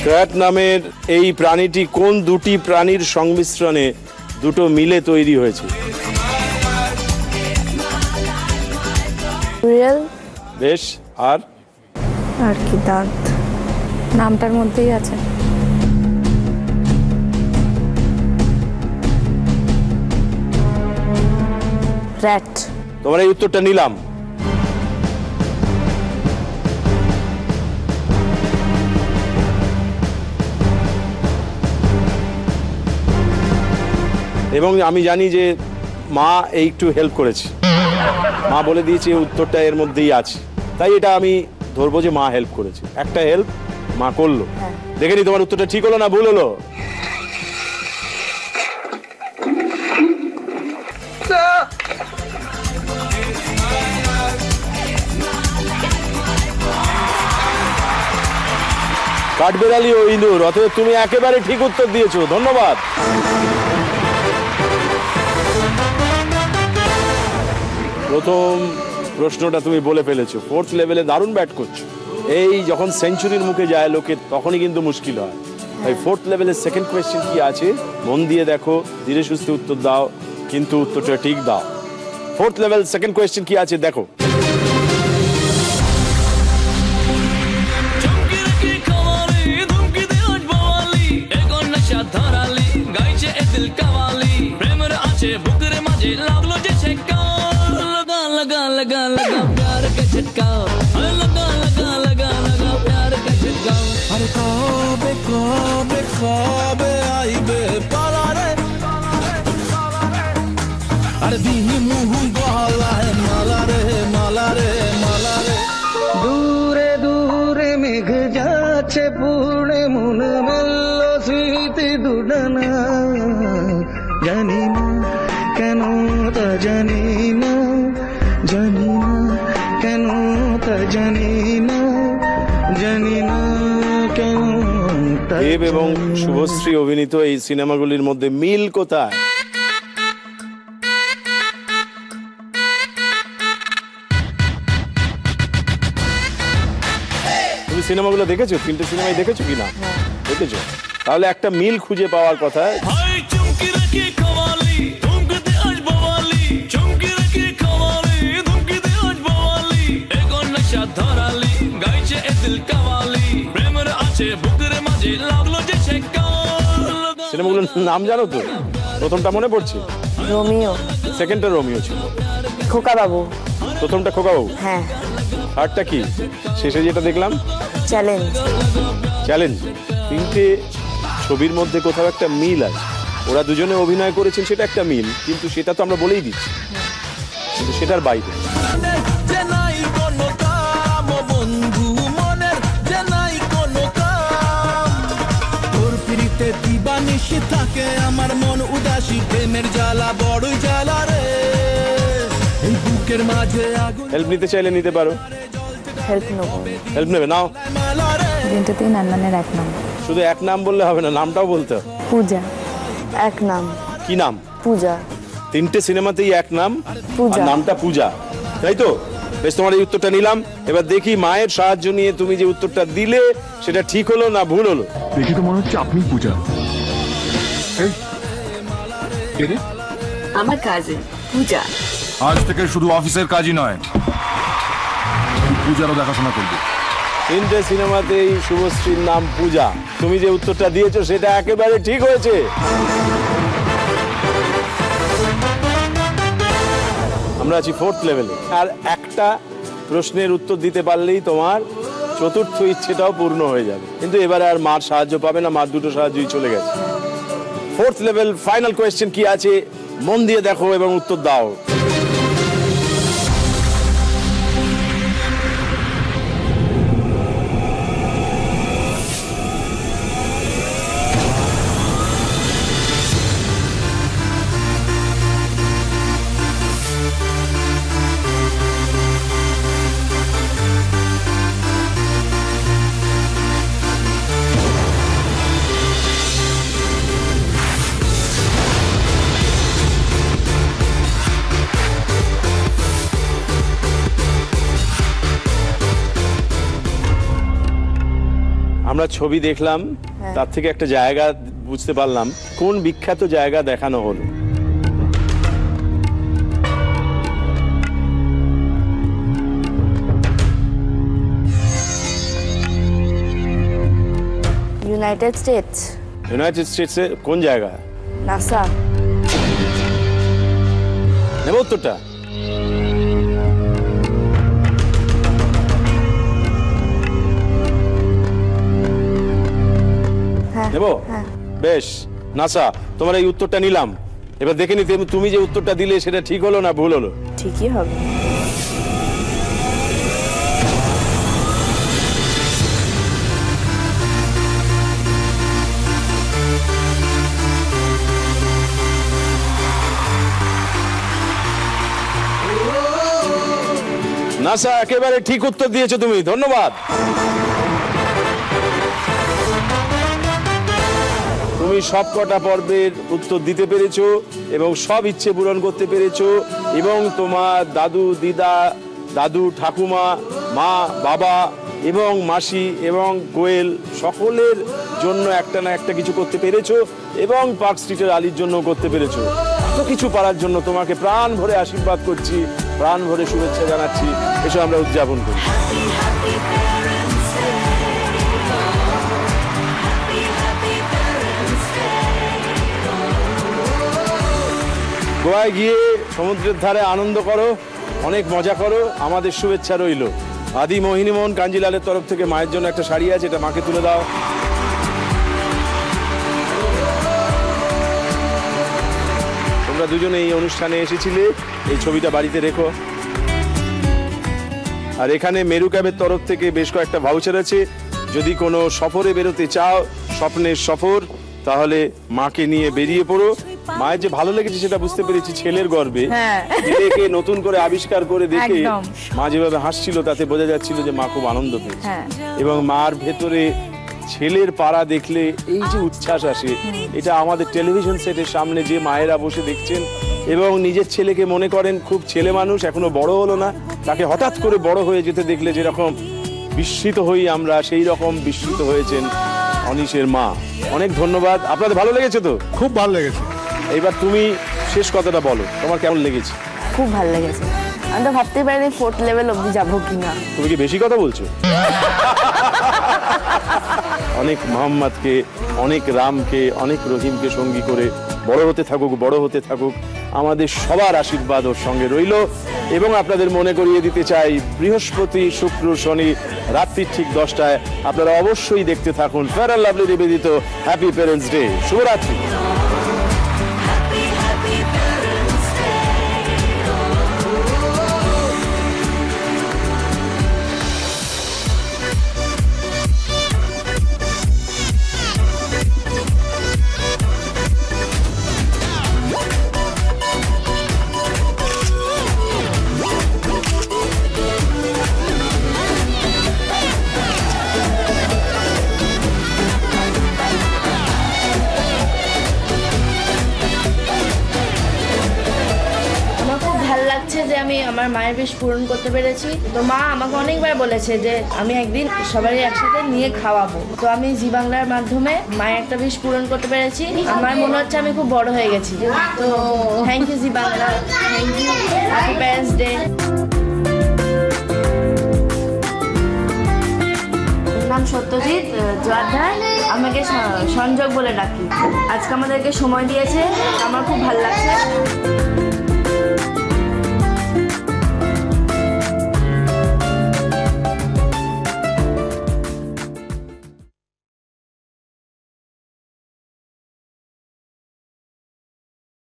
ক্র্যাট নামের এই প্রাণীটি কোন দুটি প্রাণীর সংমিশ্রণে দুটো মিলে তৈরি হয়েছে? বেশ, আর
কি দাঁত
নামটার মধ্যেই আছে।
র্যাট।
তোমার এই উত্তরটা নিলাম। এবং আমি জানি যে মা একটু হেল্প করেছে, মা বলে দিয়েছে উত্তরটা এর মধ্যেই আছে, তাই এটা আমি ধরবো যে মা হেল্প করেছে। একটা হেল্প মা করলো। দেখে নি তোমার উত্তরটা ঠিক হলো না ভুল হলো। কাঠবেড়ালি ও ইঁদুর, অতএব তুমি একেবারে ঠিক উত্তর দিয়েছো, ধন্যবাদ। প্রথম প্রশ্নটা তুমি বলে ফেলেছো, ফোর্থ লেভেলে দারুণ ব্যাট করছো। এই যখন সেঞ্চুরির মুখে যায় লোকে তখনই কিন্তু মুশকিল হয়। তাই ফোর্থ লেভেলের সেকেন্ড কোয়েশ্চেন কি আছে মন দিয়ে দেখো, ধীরে সুস্থে উত্তর দাও, কিন্তু উত্তরটা ঠিক দাও। 4th লেভেল সেকেন্ড কোয়েশ্চেন কি আছে দেখো।
গাইছে এ দিল কাওয়ালি প্রেমের আছে বুকের মাঝে লাগলো যে ছেকা লাগা লাগা লাগা লাগা প্যার কে ঝটকা লাগা লাগা লাগা লাগা প্যার কে ঝটকা আরে কবে কবে কবে আইবে পালারে আরে দিহি মুহু গলায় মালারে মালারে মালারে
দূরে দূরে মেঘ যাচ্ছে পুড়ে মন মেলল স্মৃতি দুডানা জানি না কেন তা জানি না জানি না কেন তা জানি না জানি না কেন
দেব এবং শুভশ্রী অভিনীত এই সিনেমাগুলির মধ্যে মিল কোথায়? তুমি সিনেমাগুলো দেখেছো? 3টে সিনেমাই দেখেছো কিনা? দেখেছো? তাহলে একটা মিল খুঁজে পাওয়ার কথা।
চুমকি রাখি কওয়ালি ধুমকিতে আজ বাওয়ালি চুমকি রাখি কওয়ালি ধুমকিতে আজ বাওয়ালি এখন নশা ধরালি গাইছে এ দিল কাওয়ালি প্রেমের আছে বুকের মাঝে লাগলো যে ছেকা।
সিনেমাগুলোর নাম জানো তো? প্রথমটা মনে পড়ছে?
রোমিও।
সেকেন্ডটা রোমিও ছিল।
খোকা বাবু।
প্রথমটা খোকা বাবু।
হ্যাঁ।
আরটা কি শেষে যেটা দেখলাম?
চ্যালেঞ্জ।
চ্যালেঞ্জ। 3টে ছবির মধ্যে কোথাও একটা মিল আছে। ওরা দুজনে অভিনয় করেছেন, সেটা একটা মিল, কিন্তু সেটা তো আমরা বলেই দিচ্ছি, কিন্তু সেটার বাইরে।
যে নাই কোনো কাম বন্ধু মনের যে নাই কোনো কাম তোর পিরিতে দিবানিশি থাকে আমার মন উদাসী প্রেমের জ্বালা বড়ই জ্বালা রে এই বুকের মাঝে আগুন।
হেল্প নিতে চাইলে নিতে পারো।
হেল্প নেব।
হেল্প নেবে? নাও।
দিনটাতেই নান্নানের এক নাম।
শুধু এক নাম বললে হবে না, নামটাও বলতে হবে।
পূজা।
এক নাম।
কি নাম?
পূজা।
3টে সিনেমাতেই এক নাম,
পূজা।
আর নামটা পূজা, তাই তো? বেশ, তোমার এই উত্তরটা নিলাম। এবার দেখি মায়ের সাহায্য নিয়ে তুমি যে উত্তরটা দিলে সেটা ঠিক হলো না ভুল হলো।
দেখি তো মনে হচ্ছে আপনি পূজা।
আমার কাজে পূজা।
আজ থেকে শুধু অফিসের কাজই নয়, পূজারও দেখাশোনা করবে।
3টে সিনেমাতেই শুভশ্রীর নাম পূজা। তুমি যে উত্তরটা দিয়েছো সেটা একেবারে ঠিক হয়েছে। আমরা আছি 4th লেভেলে, আর একটা প্রশ্নের উত্তর দিতে পারলেই তোমার 4র্থ ইচ্ছেটাও পূর্ণ হয়ে যাবে। কিন্তু এবারে আর মার সাহায্য পাবে না, মার দুটো সাহায্যই চলে গেছে। 4th লেভেল ফাইনাল কোয়েশ্চেন কি আছে মন দিয়ে দেখো এবং উত্তর দাও। আমরা ছবি দেখলাম, তার থেকে একটা জায়গা বুঝতে পারলাম। কোন বিখ্যাত জায়গা দেখানো হলো?
United states.
ইউনাইটেড স্টেটসে কোন জায়গা?
নাসা।
নেব উত্তরটা? নেব? বেশ, নাসা, তোমার এই উত্তরটা নিলাম। এবার দেখে নিতে তুমি যে উত্তরটা দিলে সেটা ঠিক হলো না ভুল হলো?
ঠিকই হবে।
নাসা, একেবারে ঠিক উত্তর দিয়েছো তুমি, ধন্যবাদ। তুমি সব কটা পর্বের উত্তর দিতে পেরেছো এবং সব ইচ্ছে পূরণ করতে পেরেছো, এবং তোমার দাদু দিদা, দাদু ঠাকুমা, মা বাবা এবং মাসি এবং কোয়েল সকলের জন্য একটা না একটা কিছু করতে পেরেছো, এবং পার্ক স্ট্রিটের আলির জন্য করতে পেরেছো। এত কিছু পারার জন্য তোমাকে প্রাণ ভরে আশীর্বাদ করছি, প্রাণ ভরে শুভেচ্ছা জানাচ্ছি। এসব আমরা উদযাপন করি। গোয়ায় গিয়ে সমুদ্রের ধারে আনন্দ করো, অনেক মজা করো, আমাদের শুভেচ্ছা রইল। আদি মোহিনীমোহন কাঞ্জিলালের তরফ থেকে মায়ের জন্য একটা শাড়ি আছে, এটা মাকে তুলে দাও। তোমরা দুজনে এই অনুষ্ঠানে এসেছিলে, এই ছবিটা বাড়িতে রেখো। আর এখানে মেরু ক্যাবের তরফ থেকে বেশ কয়েকটা ভাউচার আছে, যদি কোনো সফরে বেরোতে চাও, স্বপ্নের সফর, তাহলে মাকে নিয়ে বেরিয়ে পড়ো। মায়ের যে ভালো লেগেছে সেটা বুঝতে পেরেছি, ছেলের গর্বে ছেলেকে নতুন করে আবিষ্কার করে দেখে মা যেভাবে হাসছিল তাতে বোঝা যাচ্ছিল যে মা খুব আনন্দ পেয়েছে। এবং মার ভেতরে ছেলের পাড়া দেখলে এই যে উচ্ছ্বাস আসে, এটা আমাদের টেলিভিশন সেটের সামনে যে মায়েরা বসে দেখছেন এবং নিজের ছেলেকে মনে করেন খুব ছেলে মানুষ, এখনো বড় হলো না, তাকে হঠাৎ করে বড় হয়ে যেতে দেখলে যেরকম বিস্মিত হই আমরা, সেই রকম বিস্মিত হয়েছেন অনিশের মা। অনেক ধন্যবাদ। আপনাদের ভালো লেগেছে তো?
খুব ভালো লেগেছে।
এইবার তুমি শেষ কথাটা বলো, তোমার কেমন লেগেছে?
খুব ভালো লেগেছে। আমি তো ভাবতে পারিনি 4th লেভেল অবধি যাবো কিনা।
তুমি কি বেশি কথা বলছো? অনেক মোহাম্মদকে, অনেক রামকে, অনেক রহিমকে সঙ্গী করে বড় হতে থাকুক, বড় হতে থাকুক। আমাদের সবার আশীর্বাদ ওর সঙ্গে রইল। এবং আপনাদের মনে করিয়ে দিতে চাই, বৃহস্পতি, শুক্র, শনি রাত্রি ঠিক 10টায় আপনারা অবশ্যই দেখতে থাকুন ফেয়ার অ্যান্ড লাভলি নিবেদিত হ্যাপি প্যারেন্টস ডে। শুভরাত্রি।
যে আমি আমার মায়ের বিষ পূরণ করতে পেরেছি। তো মা আমাকে অনেকবার বলেছে যে আমি একদিন সবারই একসাথে নিয়ে খাওয়াবো। তো আমি জি বাংলার মাধ্যমে মায়ের একটা বিষ পূরণ করতে পেরেছি। আমার মনে হচ্ছে আমি খুব বড় হয়ে গেছি। তো thank you Zee Bangla, thank you, happy parents day. নাম সত্যজিৎ জোয়ারধার, আমাকে সংযোগ বলে ডাকি। আজকে আমাদেরকে সময় দিয়েছে, আমার খুব ভালো লাগছে।